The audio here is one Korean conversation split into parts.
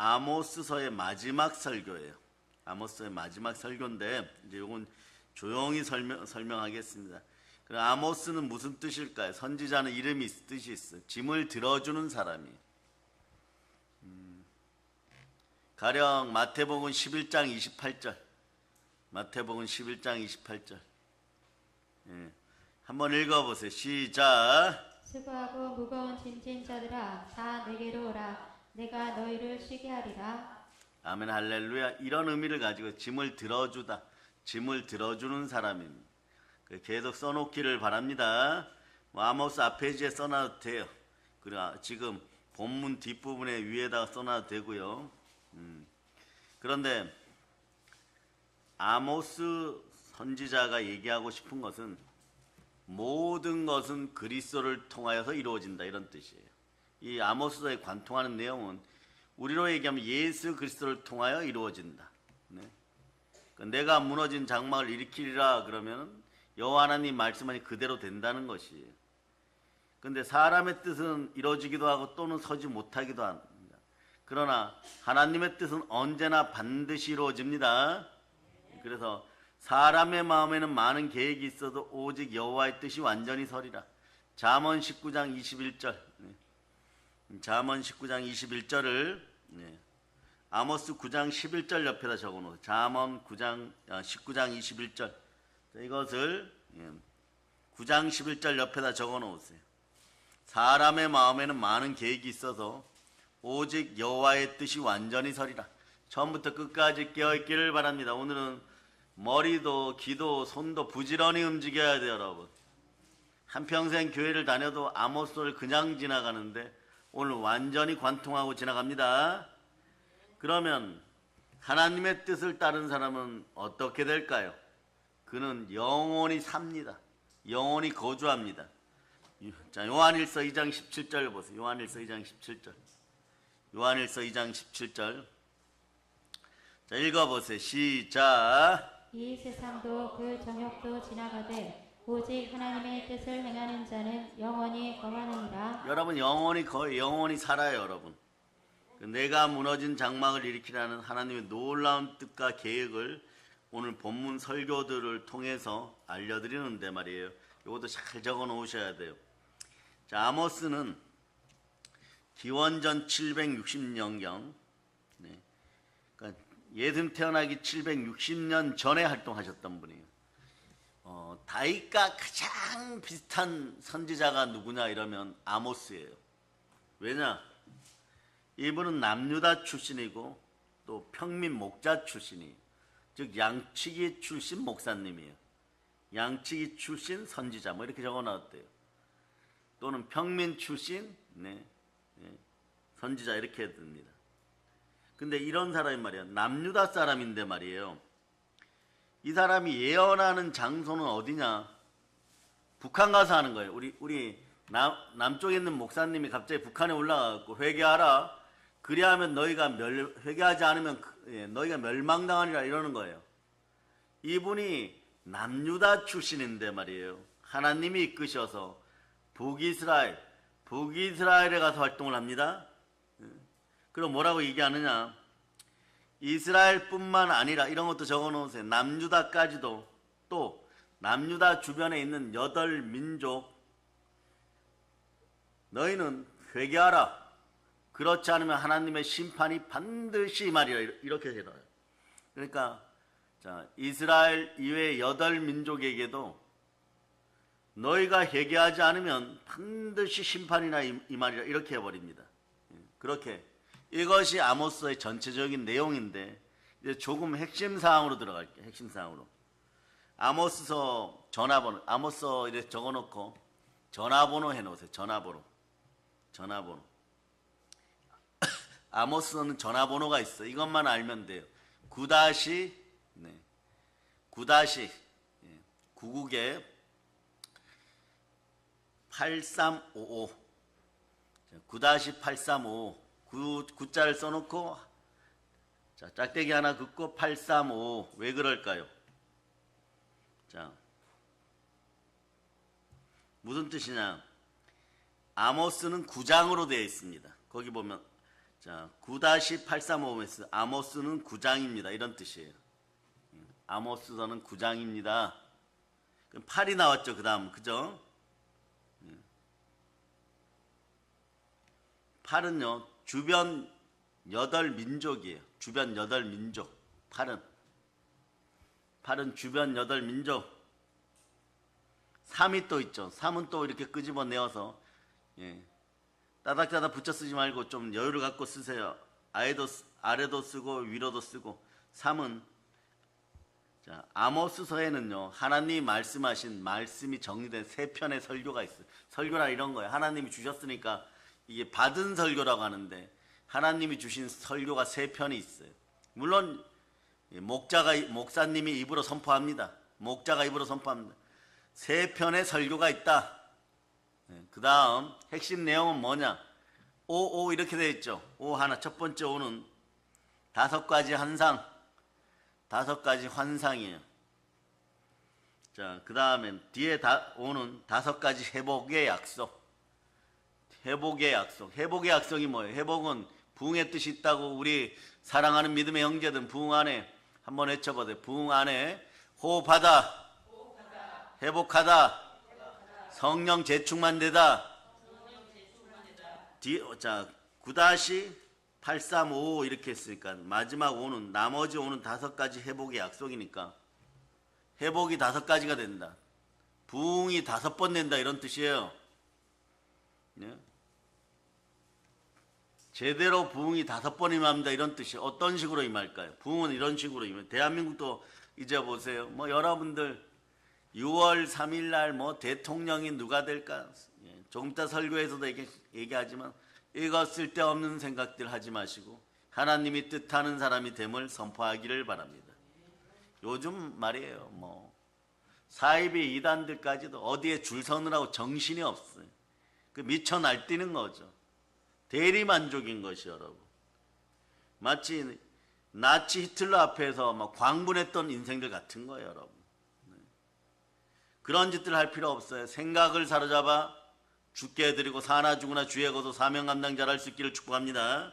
아모스서의 마지막 설교예요. 아모스서의 마지막 설교인데 이제 이건 조용히 설명하겠습니다. 그럼 아모스는 무슨 뜻일까요? 선지자는 이름이 뜻이 있어요. 짐을 들어주는 사람이. 가령 마태복음 11장 28절. 마태복음 11장 28절. 예. 한번 읽어보세요. 시작. 수고하고 무거운 짐진 자들아 다 내게로 오라. 내가 너희를 쉬게 하리라. 아멘 할렐루야. 이런 의미를 가지고 짐을 들어주다. 짐을 들어주는 사람입니다. 계속 써놓기를 바랍니다. 아모스 앞페이지에 써놔도 돼요. 그리고 지금 본문 뒷부분에 위에다가 써놔도 되고요. 그런데 아모스 선지자가 얘기하고 싶은 것은 모든 것은 그리스도를 통하여서 이루어진다 이런 뜻이에요. 이 아모스서에 관통하는 내용은 우리로 얘기하면 예수 그리스도를 통하여 이루어진다. 네. 내가 무너진 장막을 일으키리라 그러면 여호와 하나님 말씀하니 그대로 된다는 것이에요. 근데 사람의 뜻은 이루어지기도 하고 또는 서지 못하기도 합니다. 그러나 하나님의 뜻은 언제나 반드시 이루어집니다. 그래서 사람의 마음에는 많은 계획이 있어도 오직 여호와의 뜻이 완전히 서리라. 잠언 19장 21절. 잠언 19장 21절을 아모스 9장 11절 옆에다 적어놓으세요. 잠언 19장 21절. 이것을 9장 11절 옆에다 적어놓으세요. 사람의 마음에는 많은 계획이 있어서 오직 여호와의 뜻이 완전히 서리라. 처음부터 끝까지 깨어있기를 바랍니다. 오늘은 머리도 귀도 손도 부지런히 움직여야 돼요, 여러분. 한평생 교회를 다녀도 아모스를 그냥 지나가는데 오늘 완전히 관통하고 지나갑니다. 그러면 하나님의 뜻을 따른 사람은 어떻게 될까요? 그는 영원히 삽니다. 영원히 거주합니다. 자, 요한일서 2장 17절 보세요. 요한일서 2장 17절. 요한일서 2장 17절. 자, 읽어보세요. 시작. 이 세상도 그 정욕도 지나가되 오직 하나님의 뜻을 행하는 자는 영원히 거하느니라. 여러분 거의 영원히 살아요, 여러분. 내가 무너진 장막을 일으키라는 하나님의 놀라운 뜻과 계획을 오늘 본문 설교들을 통해서 알려드리는데 말이에요. 이것도 잘 적어 놓으셔야 돼요. 자, 아모스는 기원전 760년경, 그러니까 예수님 태어나기 760년 전에 활동하셨던 분이에요. 다윗과 가장 비슷한 선지자가 누구냐 이러면 아모스예요. 왜냐? 이분은 남유다 출신이고 또 평민 목자 출신이에요. 즉 양치기 출신 목사님이에요. 양치기 출신 선지자 뭐 이렇게 적어놨대요. 또는 평민 출신 선지자 이렇게 듭니다. 근데 이런 사람이 말이야. 남유다 사람인데 말이에요. 이 사람이 예언하는 장소는 어디냐? 북한 가서 하는 거예요. 우리 남쪽에 있는 목사님이 갑자기 북한에 올라가고 회개하라. 그리하면 너희가 회개하지 않으면 너희가 멸망당하리라 이러는 거예요. 이분이 남유다 출신인데 말이에요. 하나님이 이끄셔서 북이스라엘에 가서 활동을 합니다. 그럼 뭐라고 얘기하느냐? 이스라엘뿐만 아니라 이런 것도 적어놓으세요. 남유다까지도 또 남유다 주변에 있는 8민족 너희는 회개하라. 그렇지 않으면 하나님의 심판이 반드시 임하리라 이렇게 해요. 그러니까 자, 이스라엘 이외의 8민족에게도 너희가 회개하지 않으면 반드시 심판이나 임하리라 이렇게 해버립니다. 그렇게 이것이 아모스의 전체적인 내용인데 이제 조금 핵심 사항으로 들어갈게요. 핵심 사항으로. 아모스서 전화번호, 아모스 이렇게 적어놓고 전화번호 해놓으세요. 전화번호. 아모스는 전화번호가 있어. 이것만 알면 돼요. 9-9국에 8355. 9-8355. 9자를 써놓고 자, 짝대기 하나 긋고 8355. 왜 그럴까요? 자, 무슨 뜻이냐? 아모스는 9장으로 되어 있습니다. 거기 보면 자, 9-835ms 아모스는 9장입니다. 이런 뜻이에요. 아모스서는 9장입니다. 그럼 8이 나왔죠. 그 다음 그죠? 8은요 주변 8민족이에요. 주변 8민족. 8은 주변 8민족. 3이 또 있죠. 3은 또 이렇게 끄집어내어서 따닥따닥 붙여 쓰지 말고 좀 여유를 갖고 쓰세요. 아래도 쓰고 위로도 쓰고. 3은 자, 아모스서에는요 하나님이 말씀하신 말씀이 정리된 3편의 설교가 있어요. 설교라 이런 거예요. 하나님이 주셨으니까 이게 받은 설교라고 하는데 하나님이 주신 설교가 3편이 있어요. 물론 목사님이 입으로 선포합니다. 목자가 입으로 선포합니다. 3편의 설교가 있다. 그 다음 핵심 내용은 뭐냐? 오 이렇게 되어 있죠. 오 하나. 첫 번째 오는 5가지 환상. 5가지 환상이에요. 자, 그 다음엔 뒤에 오는 5가지 회복의 약속. 회복의 약속. 회복의 약속이 뭐예요? 회복은 부흥의 뜻이 있다고 우리 사랑하는 믿음의 형제들 부흥 안에 한번 외쳐보세요. 부흥 안에 호흡하다, 회복하다, 성령 재충만되다. 자, 9-835 이렇게 했으니까 마지막 오는 나머지 오는 5가지 회복의 약속이니까 회복이 5가지가 된다. 부흥이 5번 된다 이런 뜻이에요. 네? 제대로 부흥이 5번 임합니다 이런 뜻이 어떤 식으로 임할까요? 부흥은 이런 식으로 임해요. 대한민국도 이제 보세요. 뭐 여러분들 6월 3일 날 뭐 대통령이 누가 될까? 조금 이따 설교에서도 얘기하지만 이거 쓸데없는 생각들 하지 마시고 하나님이 뜻하는 사람이 됨을 선포하기를 바랍니다. 요즘 말이에요. 뭐 사이비 이단들까지도 어디에 줄 서느라고 정신이 없어요. 그 미쳐 날뛰는 거죠. 대리만족인 것이 여러분. 마치 나치 히틀러 앞에서 막 광분했던 인생들 같은 거예요 여러분. 그런 짓들 할 필요 없어요. 생각을 사로잡아 죽게 해드리고 사나 죽으나 주의 거도 사명 감당자를 할 수 있기를 축복합니다.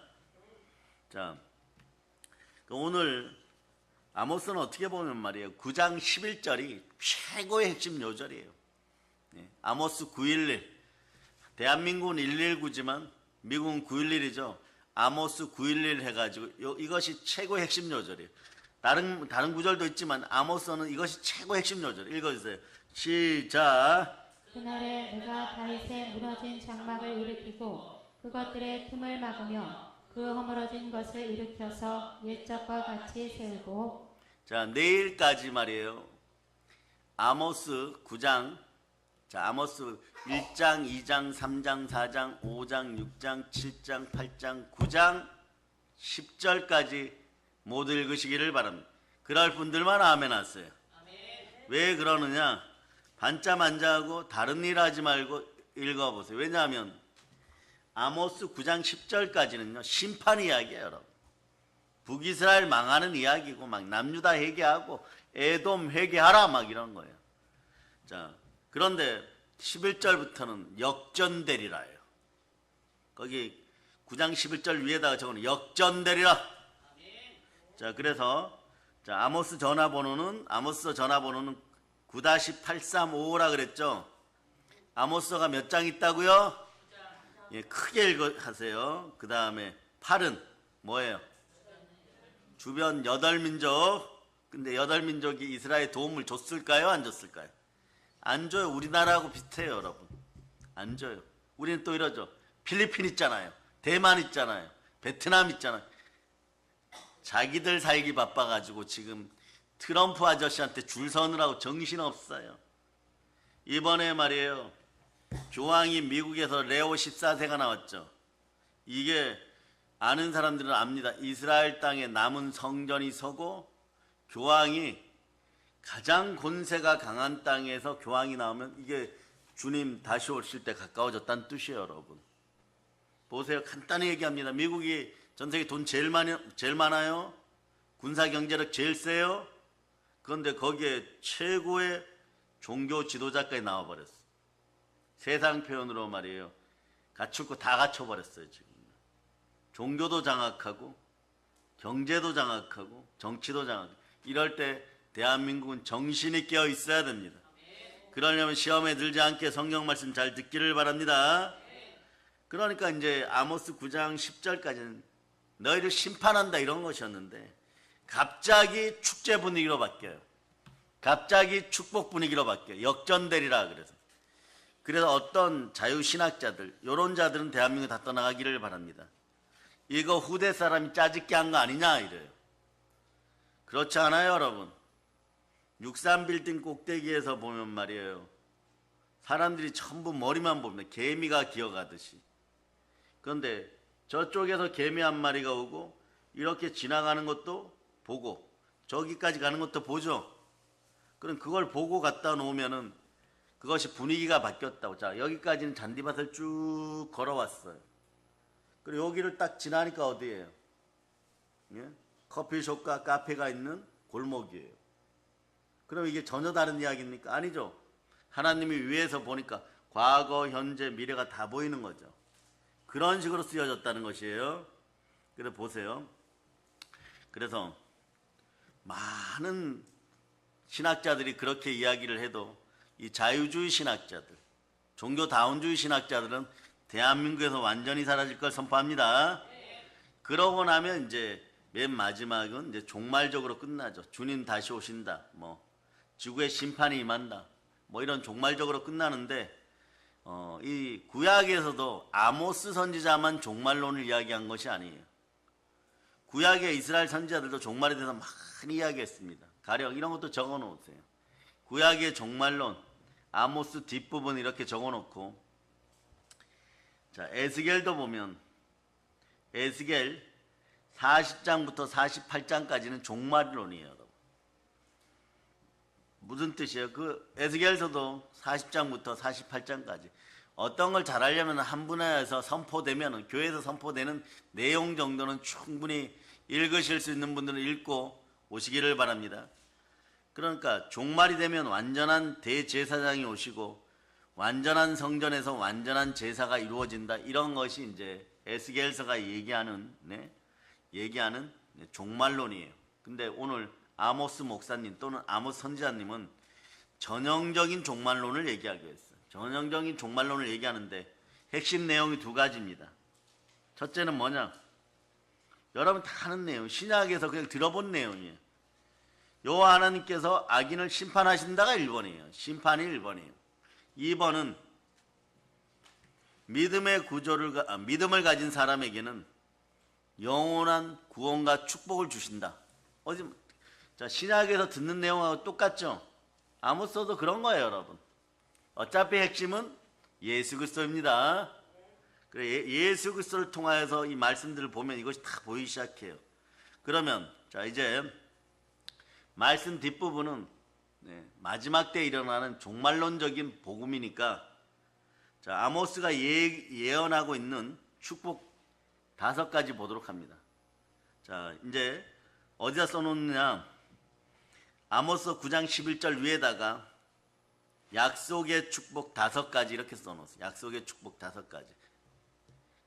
자, 오늘 아모스는 어떻게 보면 말이에요. 9장 11절이 최고의 핵심 요절이에요. 아모스 9.11 대한민국은 119지만 미국은 9.11이죠. 아모스 9.11 해가지고 이것이 최고의 핵심 요절이에요. 다른 구절도 있지만 아모스는 이것이 최고의 핵심 요절. 읽어주세요. 시작. 그날에 내가 다윗의 무너진 장막을 일으키고 그것들의 틈을 막으며 그 허물어진 것을 일으켜서 옛적과 같이 세우고. 자, 내일까지 말이에요. 아모스 9장. 자, 아모스 1장, 2장, 3장, 4장, 5장, 6장, 7장, 8장, 9장, 10절까지 모두 읽으시기를 바랍니다. 그럴 분들만 아멘 하세요. 왜 그러느냐? 반짜만짜하고 다른 일 하지 말고 읽어보세요. 왜냐하면 아모스 9장 10절까지는요 심판 이야기예요 여러분. 북이스라엘 망하는 이야기고 막 남유다 회개하고 에돔 회개하라 막 이런 거예요. 자, 그런데 11절부터는 역전되리라예요. 거기 9장 11절 위에다가 적어놓은 역전되리라. 자, 그래서 자, 아모스 전화번호는 9-835라 그랬죠. 아모스가 몇 장 있다고요? 예, 크게 하세요. 그 다음에 8은 뭐예요? 주변 8민족. 근데 8민족이 이스라엘 도움을 줬을까요? 안 줬을까요? 안 줘요. 우리나라하고 비슷해요 여러분. 안 줘요. 우리는 또 이러죠. 필리핀 있잖아요. 대만 있잖아요. 베트남 있잖아요. 자기들 살기 바빠가지고 지금 트럼프 아저씨한테 줄 서느라고 정신없어요. 이번에 말이에요. 교황이 미국에서 레오 14세가 나왔죠. 이게 아는 사람들은 압니다. 이스라엘 땅에 남은 성전이 서고 교황이 가장 권세가 강한 땅에서 교황이 나오면 이게 주님 다시 오실 때 가까워졌다는 뜻이에요 여러분. 보세요. 간단히 얘기합니다. 미국이 전 세계 돈 제일 많아요. 군사 경제력 제일 세요. 그런데 거기에 최고의 종교 지도자까지 나와버렸어. 세상 표현으로 말이에요. 갖출 거 다 갖춰버렸어요 지금. 종교도 장악하고 경제도 장악하고 정치도 장악하고 이럴 때 대한민국은 정신이 깨어 있어야 됩니다. 그러려면 시험에 들지 않게 성경 말씀 잘 듣기를 바랍니다. 그러니까 이제 아모스 9장 10절까지는 너희를 심판한다 이런 것이었는데 갑자기 축제 분위기로 바뀌어요. 갑자기 축복 분위기로 바뀌어요. 역전되리라 그래서 어떤 자유신학자들 이런 자들은 대한민국 다 떠나가기를 바랍니다. 이거 후대 사람이 짜집게 한 거 아니냐 이래요. 그렇지 않아요 여러분. 63빌딩 꼭대기에서 보면 말이에요. 사람들이 전부 머리만 봅니다. 개미가 기어가듯이. 그런데 저쪽에서 개미 한 마리가 오고 이렇게 지나가는 것도 보고 저기까지 가는 것도 보죠. 그럼 그걸 보고 갖다 놓으면은 그것이 분위기가 바뀌었다고. 자, 여기까지는 잔디밭을 쭉 걸어왔어요. 그리고 여기를 딱 지나니까 어디예요? 예? 커피숍과 카페가 있는 골목이에요. 그럼 이게 전혀 다른 이야기입니까? 아니죠. 하나님이 위에서 보니까 과거, 현재, 미래가 다 보이는 거죠. 그런 식으로 쓰여졌다는 것이에요. 그래서 보세요. 그래서 많은 신학자들이 그렇게 이야기를 해도 이 자유주의 신학자들, 종교다운주의 신학자들은 대한민국에서 완전히 사라질 걸 선포합니다. 그러고 나면 이제 맨 마지막은 이제 종말적으로 끝나죠. 주님 다시 오신다. 지구의 심판이 임한다. 이런 종말적으로 끝나는데 이 구약에서도 아모스 선지자만 종말론을 이야기한 것이 아니에요. 구약의 이스라엘 선지자들도 종말에 대해서 많이 이야기했습니다. 가령 이런 것도 적어 놓으세요. 구약의 종말론 아모스 뒷부분 이렇게 적어 놓고, 자, 에스겔도 보면 에스겔 40장부터 48장까지는 종말론이에요. 여러분. 무슨 뜻이에요? 그 에스겔서도 40장부터 48장까지 어떤 걸 잘하려면 한 분야에서 선포되면, 교회에서 선포되는 내용 정도는 충분히 읽으실 수 있는 분들은 읽고 오시기를 바랍니다. 그러니까 종말이 되면 완전한 대제사장이 오시고 완전한 성전에서 완전한 제사가 이루어진다. 이런 것이 이제 에스겔서가 얘기하는 종말론이에요. 근데 오늘 아모스 목사님 또는 아모스 선지자님은 전형적인 종말론을 얘기하기로 했어요. 전형적인 종말론을 얘기하는데 핵심 내용이 두 가지입니다. 첫째는 뭐냐? 여러분 다 아는 내용, 신약에서 그냥 들어본 내용이에요. 여호와 하나님께서 악인을 심판하신다가 1번이에요. 심판이 1번이에요. 2번은 믿음을 가진 사람에게는 영원한 구원과 축복을 주신다. 자, 신약에서 듣는 내용하고 똑같죠? 아모스도 그런 거예요, 여러분. 어차피 핵심은 예수 그리스도입니다. 그래, 예수 그리스도를 통하여서 이 말씀들을 보면 이것이 다 보이기 시작해요. 그러면 자, 이제 말씀 뒷부분은 마지막 때 일어나는 종말론적인 복음이니까, 자, 아모스가 예언하고 있는 축복 5가지 보도록 합니다. 자, 이제 어디다 써놓느냐? 아모스 9장 11절 위에다가 약속의 축복 5가지 이렇게 써놓았어요. 약속의 축복 5가지.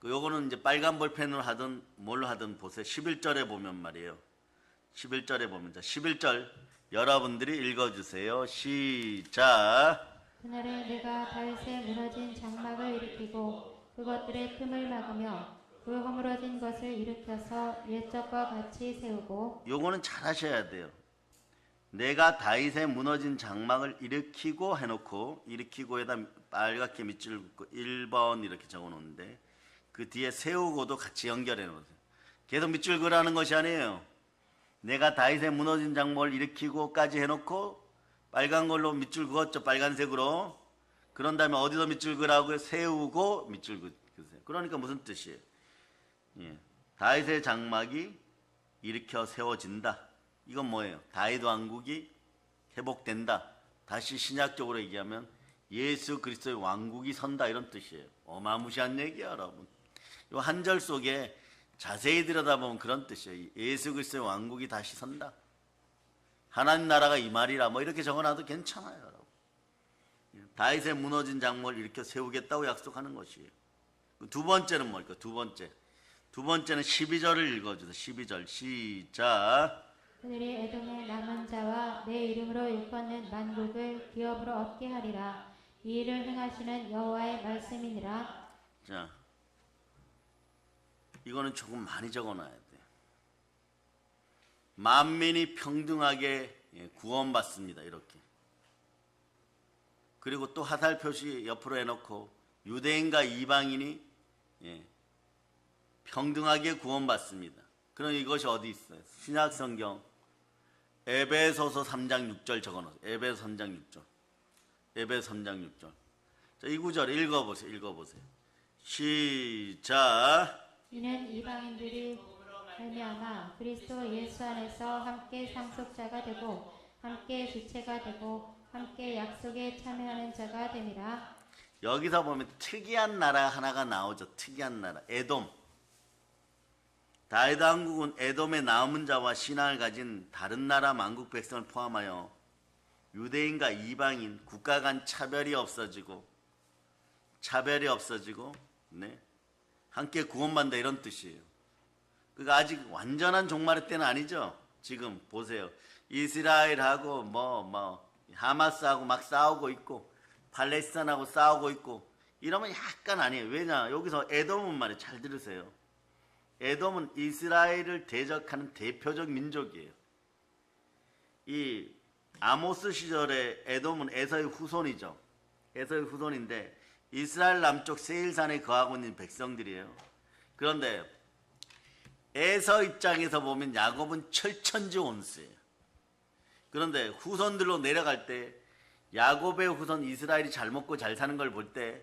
요거는 이제 빨간 볼펜으로 하든 뭘로 하든 보세요. 11절에 보면 말이에요. 11절에 보면, 자, 11절 여러분들이 읽어주세요. 시작. 그날에 내가 다윗의 무너진 장막을 일으키고 그것들의 틈을 막으며 그 허물어진 것을 일으켜서 옛적과 같이 세우고. 요거는 잘 하셔야 돼요. 내가 다윗의 무너진 장막을 일으키고 해놓고, 일으키고에다 빨갛게 밑줄 긋고 1번 이렇게 적어놓는데 그 뒤에 세우고도 같이 연결해 놓으세요. 계속 밑줄 그라는 것이 아니에요. 내가 다윗의 무너진 장막을 일으키고까지 해놓고 빨간 걸로 밑줄 그었죠. 빨간색으로. 그런 다음에 어디서 밑줄 그라고요? 세우고 밑줄 그으세요. 그러니까 무슨 뜻이에요? 다윗의 장막이 일으켜 세워진다. 이건 뭐예요? 다윗 왕국이 회복된다. 다시 신약적으로 얘기하면 예수 그리스도의 왕국이 선다, 이런 뜻이에요. 어마무시한 얘기야, 여러분. 이 한 절 속에 자세히 들여다보면 그런 뜻이에요. 예수 그리스도의 왕국이 다시 선다. 하나님 나라가 이 말이라 이렇게 적어놔도 괜찮아요, 여러분. 다윗의 무너진 장막을 일으켜 세우겠다고 약속하는 것이에요. 두 번째는 뭘까? 두 두 번째는 12절을 읽어주세요. 12절 시작. 그들이 에돔의 남은 자와 내 이름으로 일컫는 만국을 기업으로 얻게 하리라. 이 일을 행하시는 여호와의 말씀이니라. 자, 이거는 조금 많이 적어놔야 돼. 만민이 평등하게 구원받습니다. 이렇게. 그리고 또 화살 표시 옆으로 해놓고 유대인과 이방인이 평등하게 구원받습니다. 그럼 이것이 어디 있어요? 신약 성경 에베소서 3장 6절 적어놓으세요. 에베소 3장 6절. 에베소 3장 6절. 자, 이 구절 읽어보세요. 시작. 이는 이방인들이 말미암아 그리스도 예수 안에서 함께 상속자가 되고 함께 주체가 되고 함께 약속에 참여하는 자가 됨이라. 여기서 보면 특이한 나라 하나가 나오죠. 특이한 나라. 에돔. 다윗 왕국은 에돔의 남은 자와 신앙을 가진 다른 나라 만국 백성을 포함하여 유대인과 이방인 국가 간 차별이 없어지고 함께 구원받는다 이런 뜻이에요. 그러니까 아직 완전한 종말의 때는 아니죠. 지금 보세요. 이스라엘하고 하마스하고 막 싸우고 있고 팔레스타인하고 싸우고 있고 이러면 약간 아니에요. 왜냐? 여기서 에돔은 말이에요. 잘 들으세요. 에돔은 이스라엘을 대적하는 대표적 민족이에요. 이 아모스 시절에 에돔은 에서의 후손이죠. 에서의 후손인데 이스라엘 남쪽 세일산에 거하고 있는 백성들이에요. 그런데 에서 입장에서 보면 야곱은 철천지 온수예요. 그런데 후손들로 내려갈 때 야곱의 후손 이스라엘이 잘 먹고 잘 사는 걸 볼 때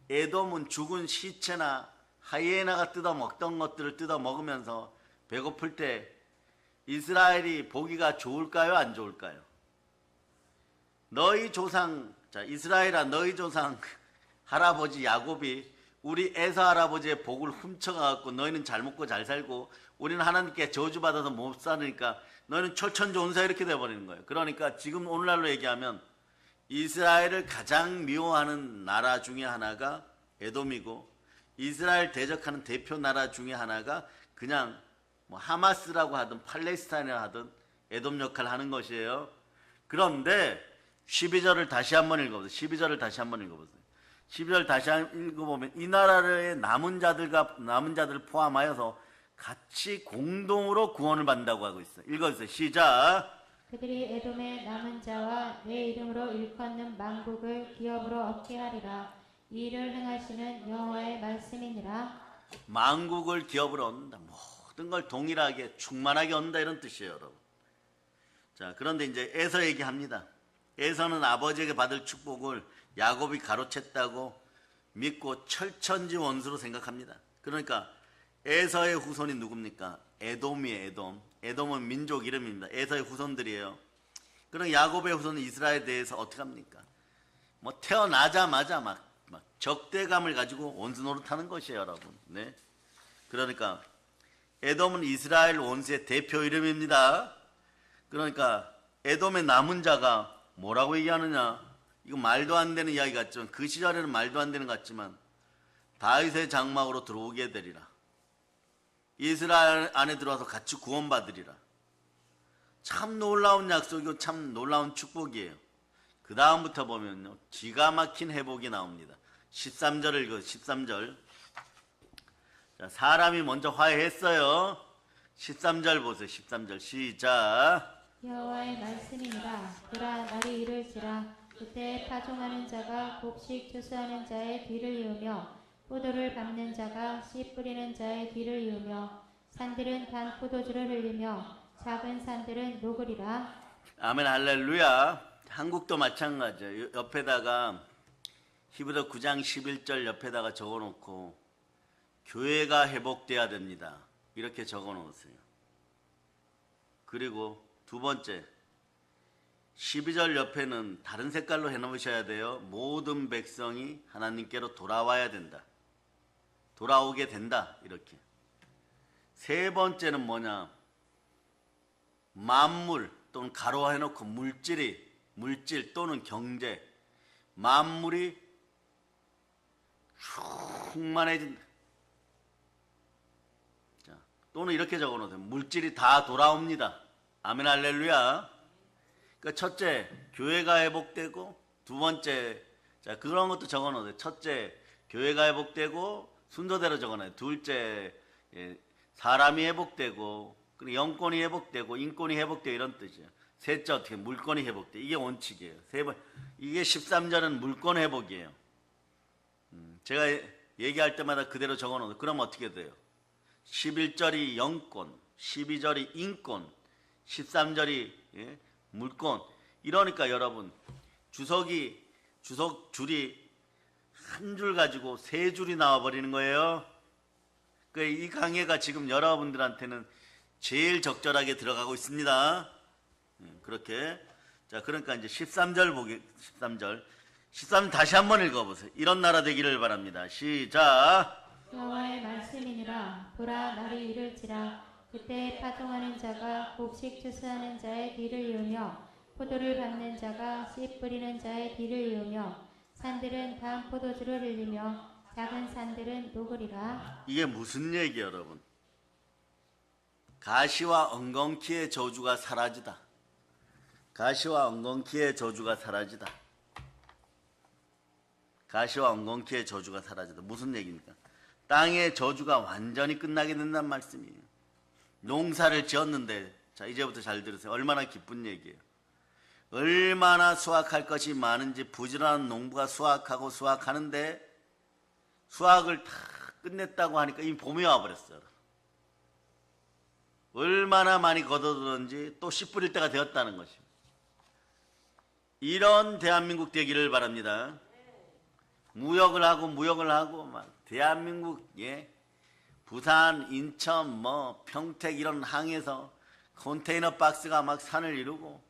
에돔은 죽은 시체나 하이에나가 뜯어먹던 것들을 뜯어먹으면서 배고플 때 이스라엘이 보기가 좋을까요? 안 좋을까요? 너희 조상, 자 이스라엘아 너희 조상 할아버지 야곱이 우리 에서 할아버지의 복을 훔쳐가갖고 너희는 잘 먹고 잘 살고 우리는 하나님께 저주받아서 못 사니까 너희는 철천지온사 이렇게 돼버리는 거예요. 그러니까 지금 오늘날로 얘기하면 이스라엘을 가장 미워하는 나라 중에 하나가 에돔이고 이스라엘 대적하는 대표 나라 중에 하나가 그냥 하마스라고 하든 팔레스타인이라 하든 에돔 역할을 하는 것이에요. 그런데 12절을 다시 한번 읽어보세요. 12절 다시 읽어보면 이 나라의 남은 자들을 포함하여서 같이 공동으로 구원을 받는다고 하고 있어요. 읽어주세요. 시작. 그들이 에돔의 남은 자와 내 이름으로 일컫는 만국을 기업으로 얻게 하리라. 이 일을 행하시는 여호와의 말씀이니라. 만국을 기업으로 얻는다. 모든 걸 동일하게 충만하게 얻는다 이런 뜻이에요, 여러분. 자, 그런데 이제 에서 얘기합니다. 에서는 아버지에게 받을 축복을 야곱이 가로챘다고 믿고 철천지 원수로 생각합니다. 그러니까 에서의 후손이 누굽니까? 에돔이에요. 에돔. 에돔은 민족 이름입니다. 에서의 후손들이에요. 그럼 야곱의 후손은 이스라엘에 대해서 어떻게 합니까? 태어나자마자 막 적대감을 가지고 원수 노릇하는 것이에요, 여러분. 네. 그러니까 에돔은 이스라엘 원수의 대표 이름입니다. 그러니까 에돔의 남은 자가 뭐라고 얘기하느냐? 이거 말도 안 되는 이야기 같지만 그 시절에는 말도 안 되는 것 같지만 다윗의 장막으로 들어오게 되리라. 이스라엘 안에 들어와서 같이 구원받으리라. 참 놀라운 약속이고 참 놀라운 축복이에요. 그 다음부터 보면요 기가 막힌 회복이 나옵니다. 13절을 읽어요. 13절. 자, 사람이 먼저 화해했어요. 13절 보세요. 13절 시작. 여호와의 말씀이니라. 그라 날이 이를지라. 그때 파종하는 자가 곡식 추수하는 자의 뒤를 이으며 포도를 밟는 자가 씨 뿌리는 자의 뒤를 이으며 산들은 단 포도주를 흘리며 작은 산들은 녹으리라. 아멘 할렐루야. 한국도 마찬가지예요. 옆에다가 히브리서 9장 11절 옆에다가 적어놓고 교회가 회복돼야 됩니다. 이렇게 적어놓으세요. 그리고 두 번째 12절 옆에는 다른 색깔로 해놓으셔야 돼요. 모든 백성이 하나님께로 돌아와야 된다. 돌아오게 된다. 이렇게. 세 번째는 뭐냐? 만물 또는 가로 해놓고 물질 또는 경제 만물이 충만해진다. 또는 이렇게 적어놓으세요. 물질이 다 돌아옵니다. 아멘 할렐루야. 그러니까 첫째, 교회가 회복되고, 두 번째, 자 그런 것도 적어놓으세요. 첫째, 교회가 회복되고 순서대로 적어놔요. 둘째, 사람이 회복되고, 그리고 영권이 회복되고, 인권이 회복되고 이런 뜻이에요. 셋째, 어떻게 물권이 회복돼. 이게 원칙이에요. 세 번, 이게 13절은 물권 회복이에요. 제가 얘기할 때마다 그대로 적어놓어요. 그럼 어떻게 돼요? 11절이 영권, 12절이 인권, 13절이 물권. 이러니까 여러분 주석 줄이 한 줄 가지고 세 줄이 나와버리는 거예요. 그러니까 이 강해가 지금 여러분들한테는 제일 적절하게 들어가고 있습니다. 그렇게. 자, 그러니까 이제 13절 13 다시 한번 읽어보세요. 이런 나라 되기를 바랍니다. 시작. 여호와의 말씀이니라. 보라, 날이 이를지라. 그때 파종하는 자가 곡식 추수하는 자의 뒤를 이으며 포도를 밟는 자가 씨 뿌리는 자의 뒤를 이으며 산들은 단 포도주를 흘리며 작은 산들은 녹으리라. 이게 무슨 얘기예요, 여러분? 가시와 엉겅퀴의 저주가 사라지다. 가시와 엉겅퀴의 저주가 사라지다. 가시와 엉겅퀴의 저주가 사라지다. 무슨 얘기입니까? 땅의 저주가 완전히 끝나게 된다는 말씀이에요. 농사를 지었는데, 자 이제부터 잘 들으세요. 얼마나 기쁜 얘기예요. 얼마나 수확할 것이 많은지 부지런한 농부가 수확하고 수확하는데 수확을 다 끝냈다고 하니까 이미 봄이 와버렸어요. 얼마나 많이 거둬들었는지 또 씨 뿌릴 때가 되었다는 것입니다. 이런 대한민국 되기를 바랍니다. 무역을 하고 막 대한민국 부산, 인천, 평택 이런 항에서 컨테이너 박스가 막 산을 이루고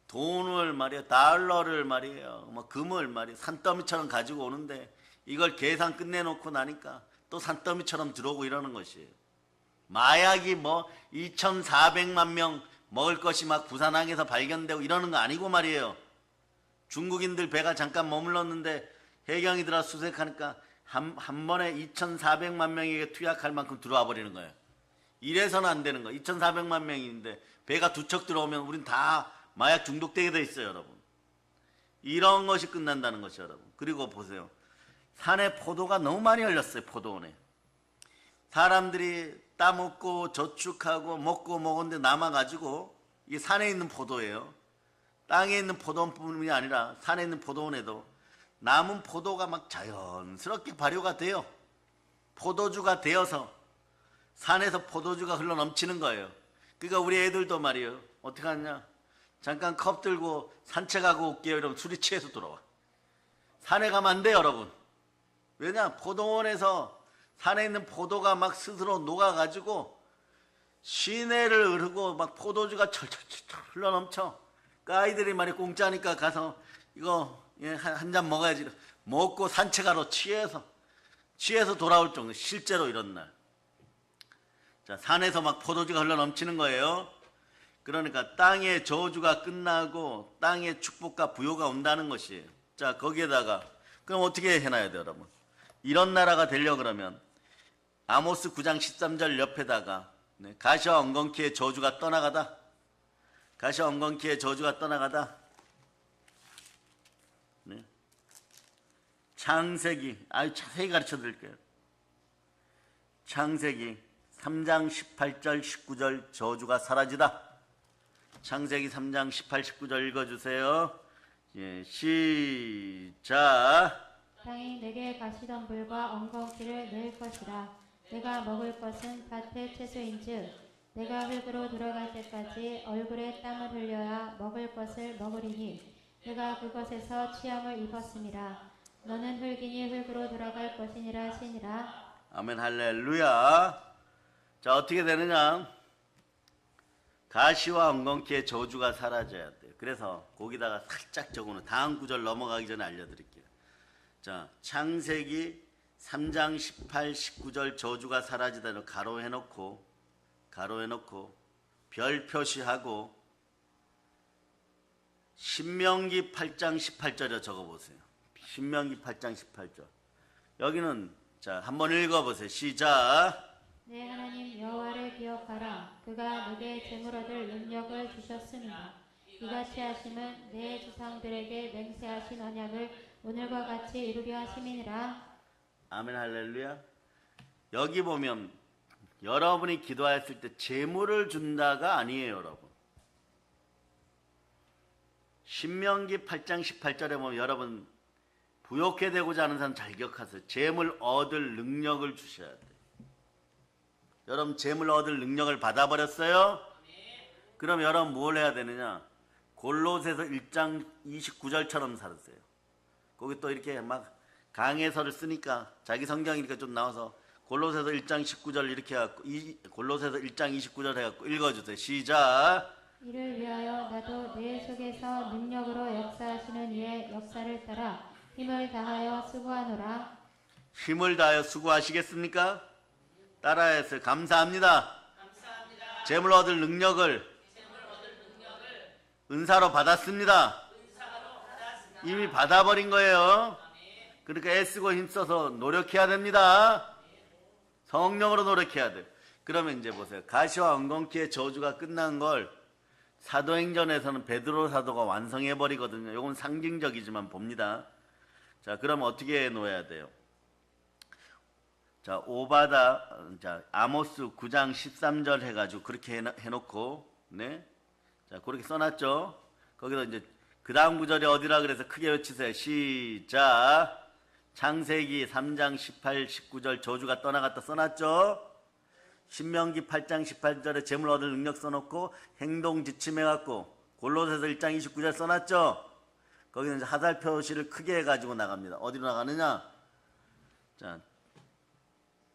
돈을 말이야, 달러를 말이에요, 금을 말이야, 산더미처럼 가지고 오는데 이걸 계산 끝내놓고 나니까 또 산더미처럼 들어오고 이러는 것이에요. 마약이 2,400만 명 먹을 것이 막 부산항에서 발견되고 이러는 거 아니고 말이에요. 중국인들 배가 잠깐 머물렀는데 해경이 들어 수색하니까 한 번에 2,400만 명에게 투약할 만큼 들어와 버리는 거예요. 이래서는 안 되는 거예요. 2,400만 명인데 배가 두 척 들어오면 우린 다 마약 중독되게 돼 있어요, 여러분. 이런 것이 끝난다는 것이죠, 여러분. 그리고 보세요. 산에 포도가 너무 많이 열렸어요, 포도원에. 사람들이 따먹고 저축하고 먹고 먹었는데 남아가지고 이게 산에 있는 포도예요. 땅에 있는 포도원뿐이 아니라 산에 있는 포도원에도 남은 포도가 막 자연스럽게 발효가 돼요. 포도주가 되어서 산에서 포도주가 흘러 넘치는 거예요. 그러니까 우리 애들도 말이에요. 어떻게 하냐? 잠깐 컵 들고 산책하고 올게요. 이러면 술이 취해서 돌아와. 산에 가면 안 돼요, 여러분. 왜냐? 포도원에서 산에 있는 포도가 막 스스로 녹아가지고 시내를 흐르고 막 포도주가 철철철 흘러 넘쳐. 그 아이들이 말이 공짜니까 가서 이거 한 잔 먹어야지. 먹고 산책하러 취해서 돌아올 정도. 실제로 이런 날. 자, 산에서 막 포도주가 흘러 넘치는 거예요. 그러니까 땅의 저주가 끝나고 땅의 축복과 부요가 온다는 것이에요. 자, 거기에다가 그럼 어떻게 해놔야 돼요, 여러분? 이런 나라가 되려고 그러면 아모스 9장 13절 옆에다가 가시와 엉겅퀴의 저주가 떠나가다. 가시와 엉겅퀴의 저주가 떠나가다. 창세기, 자세히 가르쳐 드릴게요. 창세기 3장 18절 19절 저주가 사라지다. 창세기 3장 18, 19절 읽어주세요. 시작. 땅이 내게 가시덤불과 엉겅퀴를 낼 것이라. 내가 먹을 것은 밭의 채소인즉 내가 흙으로 돌아갈 때까지 얼굴에 땀을 흘려야 먹을 것을 먹으리니 내가 그것에서 취함을 입었습니다. 너는 흙이니 흙으로 돌아갈 것이니라 하시니라. 아멘 할렐루야. 자, 어떻게 되느냐? 가시와 엉겅퀴의 저주가 사라져야 돼요. 그래서 거기다가 살짝 적어놓은 다음 구절 넘어가기 전에 알려드릴게요. 자, 창세기 3장 18, 19절 저주가 사라지다는 가로해놓고 별 표시하고 신명기 8장 18절에 적어보세요. 신명기 8장 18절. 여기는 자 한번 읽어보세요. 시작. 내 하나님 여호와를 기억하라. 그가 내게 재물 얻을 능력을 주셨습니다. 이같이 하심은 내 조상들에게 맹세하신 언약을 오늘과 같이 이루려 하심이니라. 아멘 할렐루야. 여기 보면 여러분이 기도하였을 때 재물을 준다가 아니에요, 여러분. 신명기 8장 18절에 보면 여러분 부욕해 되고자 하는 사람 잘 기억하세요. 재물 얻을 능력을 주셔야 돼요. 여러분 재물 얻을 능력을 받아버렸어요? 그럼 여러분 뭘 해야 되느냐? 골로새서 1장 29절처럼 살았어요. 거기 또 이렇게 막 강해서를 쓰니까 자기 성경이 이렇게 좀 나와서 골로새서 1장 19절 이렇게 해갖고 골로새서 1장 29절 해갖고 읽어주세요. 시작. 이를 위하여 나도 내 속에서 능력으로 역사하시는 이의 역사를 따라 힘을 다하여 수고하노라. 힘을 다하여 수고하시겠습니까? 따라해서 감사합니다. 재물 얻을 능력을 은사로 받았습니다. 이미 받아버린 거예요. 그러니까 애쓰고 힘써서 노력해야 됩니다. 성령으로 노력해야 돼요. 그러면 이제 보세요. 가시와 엉겅퀴의 저주가 끝난 걸 사도행전에서는 베드로 사도가 완성해 버리거든요. 이건 상징적이지만 봅니다. 자, 그럼 어떻게 놓아야 돼요? 자, 오바다, 자, 아모스 9장 13절 해가지고 그렇게 해놓고, 네, 자, 그렇게 써놨죠. 거기서 이제 그 다음 구절이 어디라 그래서 크게 외치세요. 시작. 창세기 3장 18, 19절 저주가 떠나갔다 써놨죠. 신명기 8장 18절에 재물 얻을 능력 써놓고 행동 지침해갖고 골로새서 1장 29절 써놨죠. 거기는 이제 하살표시를 크게 해가지고 나갑니다. 어디로 나가느냐? 자,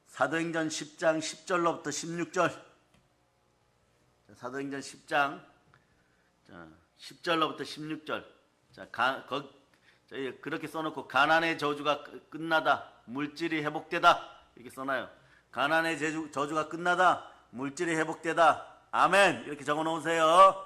사도행전 10장 10절로부터 16절. 자, 사도행전 10장 자, 10절로부터 16절. 자, 그렇게 써놓고 가난의 저주가 끝나다 물질이 회복되다 이렇게 써놔요. 가난의 저주가 끝나다 물질이 회복되다 아멘 이렇게 적어놓으세요.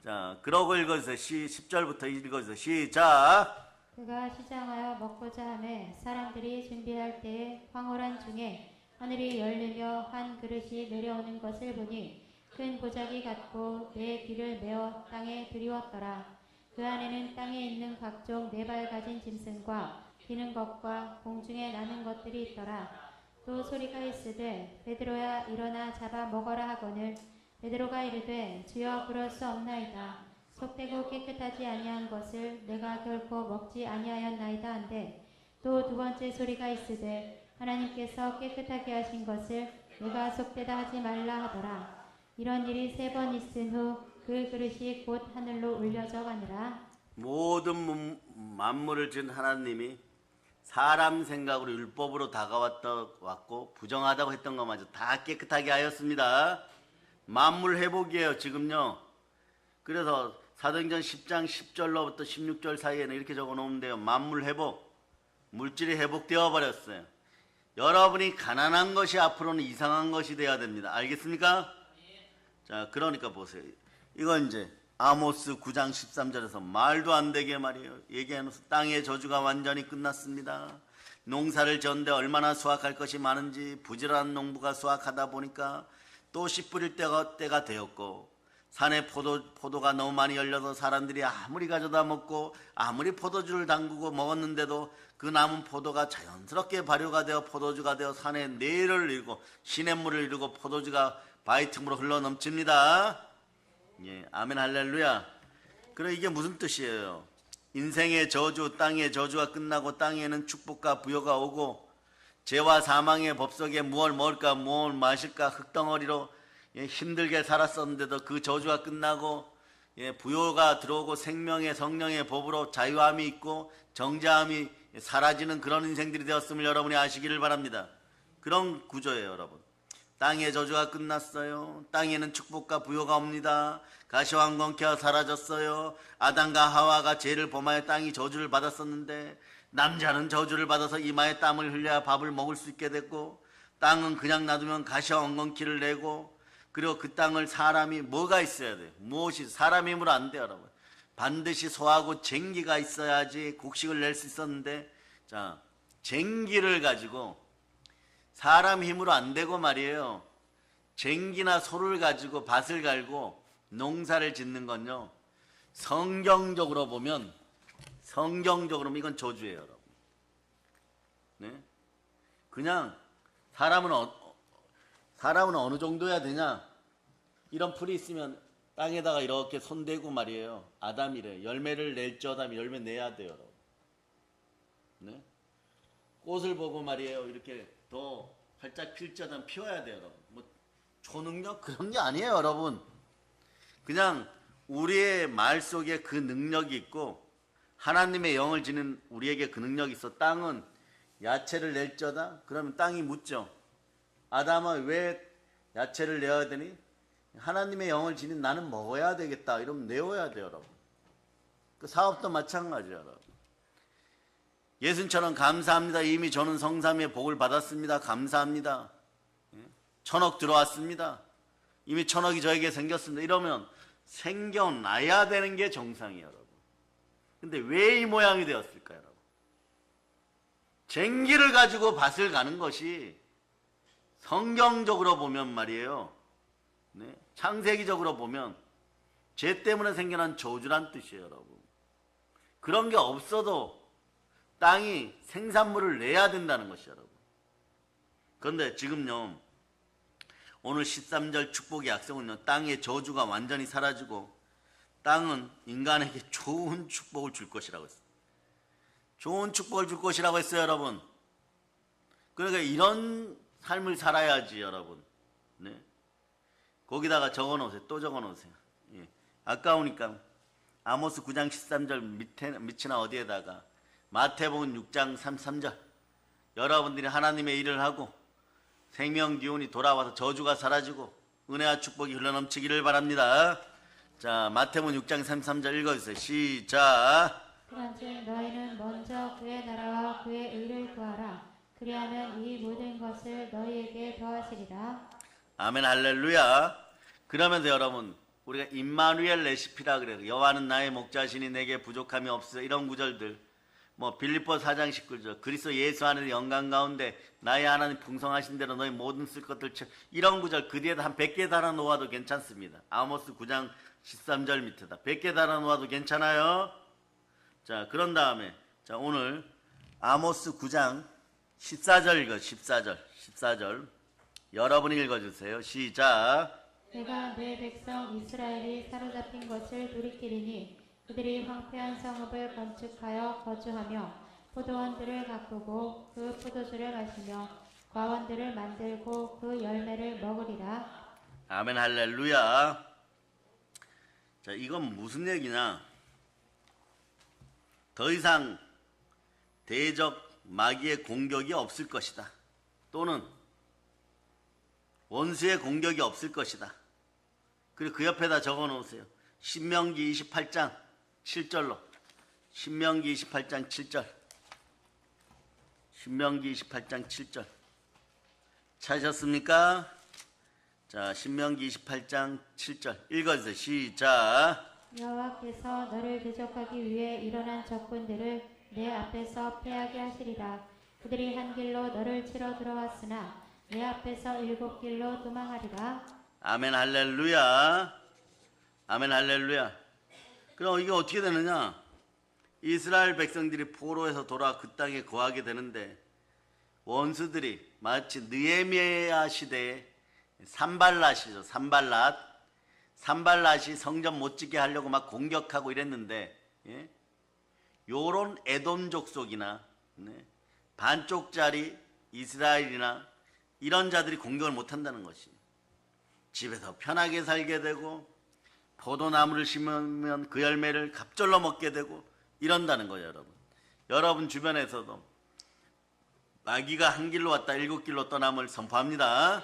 자, 그러고 읽어주세요. 10절부터 읽어주세요. 시작. 그가 시장하여 먹고자 하매 사람들이 준비할 때에 황홀한 중에 하늘이 열리며 한 그릇이 내려오는 것을 보니 큰 보자기 같고 내 귀를 메어 땅에 들이웠더라. 그 안에는 땅에 있는 각종 네 발 가진 짐승과 기는 것과 공중에 나는 것들이 있더라. 또 소리가 있으되 베드로야 일어나 잡아 먹어라 하거늘 베드로가 이르되 주여 그럴 수 없나이다. 속되고 깨끗하지 아니한 것을 내가 결코 먹지 아니하였나이다 한데 또 두 번째 소리가 있으되 하나님께서 깨끗하게 하신 것을 내가 속되다 하지 말라 하더라. 이런 일이 3번 있은 후 그 그릇이 곧 하늘로 올려져 가니라. 모든 만물을 지은 하나님이 사람 생각으로 율법으로 다가왔고 부정하다고 했던 것마저 다 깨끗하게 하였습니다. 만물 회복이에요 지금요. 그래서 사도행전 10장 10절로부터 16절 사이에는 이렇게 적어놓으면 돼요. 만물 회복, 물질이 회복되어 버렸어요. 여러분이 가난한 것이 앞으로는 이상한 것이 되어야 됩니다. 알겠습니까? 자, 그러니까 보세요. 이건 이제 아모스 9장 13절에서 말도 안 되게 말이에요. 얘기해놓으면서 땅의 저주가 완전히 끝났습니다. 농사를 지었는데 얼마나 수확할 것이 많은지 부지런한 농부가 수확하다 보니까 또 씨 뿌릴 때가 되었고 산에 포도가 너무 많이 열려서 사람들이 아무리 가져다 먹고 아무리 포도주를 담그고 먹었는데도 그 남은 포도가 자연스럽게 발효가 되어 포도주가 되어 산에 내를 이루고 시냇물을 이루고 포도주가 바위 틈으로 흘러 넘칩니다. 예, 아멘 할렐루야. 그럼 이게 무슨 뜻이에요? 인생의 저주, 땅의 저주가 끝나고 땅에는 축복과 부여가 오고 죄와 사망의 법석에 무엇을 먹을까 무엇을 마실까 흙덩어리로 힘들게 살았었는데도 그 저주가 끝나고 부여가 들어오고 생명의 성령의 법으로 자유함이 있고 정죄함이 사라지는 그런 인생들이 되었음을 여러분이 아시기를 바랍니다. 그런 구조예요, 여러분. 땅의 저주가 끝났어요. 땅에는 축복과 부여가 옵니다. 가시와 엉겅퀴가 사라졌어요. 아담과 하와가 죄를 범하여 땅이 저주를 받았었는데 남자는 저주를 받아서 이마에 땀을 흘려야 밥을 먹을 수 있게 됐고 땅은 그냥 놔두면 가시와 엉겅퀴를 내고 그리고 그 땅을 사람이 뭐가 있어야 돼요? 무엇이 사람의 힘으로 안 돼요, 여러분. 반드시 소하고 쟁기가 있어야지 곡식을 낼 수 있었는데 자, 쟁기를 가지고 사람 힘으로 안 되고 말이에요. 쟁기나 소를 가지고 밭을 갈고 농사를 짓는 건요. 성경적으로 보면 이건 저주예요, 여러분. 네? 그냥 사람은 어느 정도야 되냐? 이런 풀이 있으면 땅에다가 이렇게 손대고 말이에요. 아담이래. 열매를 낼지어다 열매 내야 돼요, 여러분. 네? 꽃을 보고 말이에요. 이렇게 더 활짝 필지어다 피워야 돼요, 여러분. 뭐 초능력 그런 게 아니에요, 여러분. 그냥 우리의 말 속에 그 능력이 있고 하나님의 영을 지닌 우리에게 그 능력이 있어. 땅은 야채를 낼지어다. 그러면 땅이 묻죠. 아담아 왜 야채를 내어야 되니? 하나님의 영을 지닌 나는 먹어야 되겠다. 이러면 내어야 돼요, 여러분. 그 사업도 마찬가지예요, 여러분. 예수님처럼 감사합니다. 이미 저는 성삼위의 복을 받았습니다. 감사합니다. 1,000억 들어왔습니다. 이미 1,000억이 저에게 생겼습니다. 이러면 생겨나야 되는 게 정상이에요, 여러분. 근데 왜 이 모양이 되었을까요, 여러분? 쟁기를 가지고 밭을 가는 것이 성경적으로 보면 말이에요. 네? 창세기적으로 보면 죄 때문에 생겨난 저주란 뜻이에요, 여러분. 그런 게 없어도 땅이 생산물을 내야 된다는 것이에요, 여러분. 그런데 지금요, 오늘 13절 축복의 약속은요, 땅의 저주가 완전히 사라지고 땅은 인간에게 좋은 축복을 줄 것이라고 했어요. 좋은 축복을 줄 것이라고 했어요, 여러분. 그러니까 이런 삶을 살아야지, 여러분. 네? 거기다가 적어놓으세요. 또 적어놓으세요. 예. 아까우니까 아모스 9장 13절 밑이나 어디에다가 마태복음 6장 33절 여러분들이 하나님의 일을 하고 생명 기운이 돌아와서 저주가 사라지고 은혜와 축복이 흘러넘치기를 바랍니다. 자, 마태복음 6장 33절 읽어주세요. 시작. 그런즉 너희는 먼저 그의 나라와 그의 의를 구하라. 그리하면 이 모든 것을 너희에게 더하시리라. 아멘 할렐루야. 그러면서 여러분 우리가 임마누엘 레시피라 그래요. 여호와는 나의 목자시니 내게 부족함이 없어. 이런 구절들 뭐 빌립보 4장 19절 그리스도 예수 안에서 영광 가운데 나의 하나님 풍성하신 대로 너희 모든 쓸 것들 이런 구절 그 뒤에다 한 100개 달아 놓아도 괜찮습니다. 아모스 9장 13절 밑에다 100개 달아 놓아도 괜찮아요. 자, 그런 다음에 자, 오늘 아모스 9장 14절 읽어. 14절 여러분이 읽어주세요. 시작. 내가 내 백성 이스라엘이 사로잡힌 것을 돌이키리니 그들이 황폐한 성읍을 건축하여 거주하며 포도원들을 가꾸고 그 포도주를 마시며 과원들을 만들고 그 열매를 먹으리라. 아멘 할렐루야. 자, 이건 무슨 얘기냐? 더 이상 대적 마귀의 공격이 없을 것이다. 또는 원수의 공격이 없을 것이다. 그리고 그 옆에다 적어 놓으세요. 신명기 28장 7절로. 신명기 28장 7절. 신명기 28장 7절. 찾으셨습니까? 자, 신명기 28장 7절 읽어주세요. 시작. 여호와께서 너를 대적하기 위해 일어난 적군들을 내 앞에서 패하게 하시리라. 그들이 한 길로 너를 치러 들어왔으나 내 앞에서 7길로 도망하리라. 아멘 할렐루야. 아멘 할렐루야. 그럼 이게 어떻게 되느냐? 이스라엘 백성들이 포로에서 돌아와 그 땅에 거하게 되는데 원수들이 마치 느헤미야 시대에 산발랏이죠. 산발랏이 성전 못 짓게 하려고 막 공격하고 이랬는데 예? 요런 에돔 족속이나 네? 반쪽짜리 이스라엘이나 이런 자들이 공격을 못한다는 것이 집에서 편하게 살게 되고 포도나무를 심으면 그 열매를 갑절로 먹게 되고 이런다는 거예요. 여러분 여러분 주변에서도 마귀가 한 길로 왔다 7길로 떠남을 선포합니다.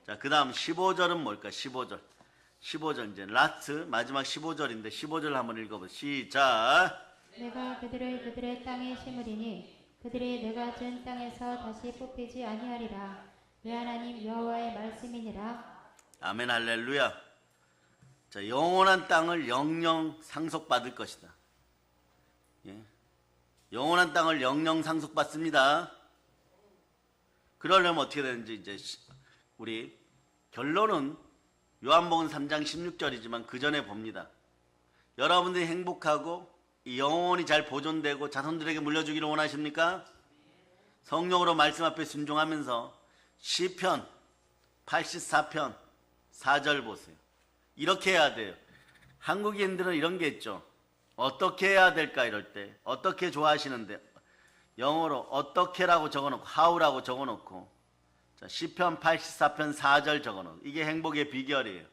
자, 그 다음 15절은 뭘까? 15절 이제 라스트 마지막 15절인데 15절 한번 읽어보세요. 시작. 내가 그들을 그들의 땅에 심으리니 그들이 내가 준 땅에서 다시 뽑히지 아니하리라. 내 하나님 여호와의 말씀이니라. 아멘 할렐루야. 자, 영원한 땅을 영영 상속받을 것이다. 예? 영원한 땅을 영영 상속받습니다. 그러려면 어떻게 되는지 이제 우리 결론은 요한복음 3장 16절이지만 그 전에 봅니다. 여러분들이 행복하고 영원히 잘 보존되고 자손들에게 물려주기를 원하십니까? 성령으로 말씀 앞에 순종하면서 시편 84편 4절 보세요. 이렇게 해야 돼요. 한국인들은 이런 게 있죠. 어떻게 해야 될까 이럴 때 어떻게 좋아하시는데 영어로 어떻게라고 적어놓고 how라고 적어놓고 자, 시편 84편 4절 적어놓고 이게 행복의 비결이에요.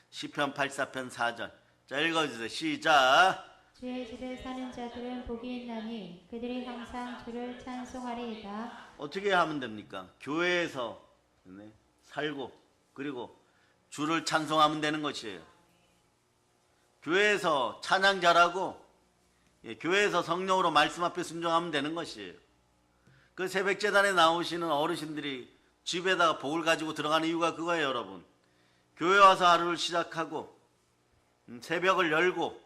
시편 84편 4절 자 읽어주세요. 시작. 주의 집에 사는 자들은 복이 있나니 그들이 항상 주를 찬송하리이다. 어떻게 하면 됩니까? 교회에서 살고 그리고 주를 찬송하면 되는 것이에요. 교회에서 찬양 잘하고 교회에서 성령으로 말씀 앞에 순종하면 되는 것이에요. 그 새벽재단에 나오시는 어르신들이 집에다가 복을 가지고 들어가는 이유가 그거예요. 여러분 교회 와서 하루를 시작하고 새벽을 열고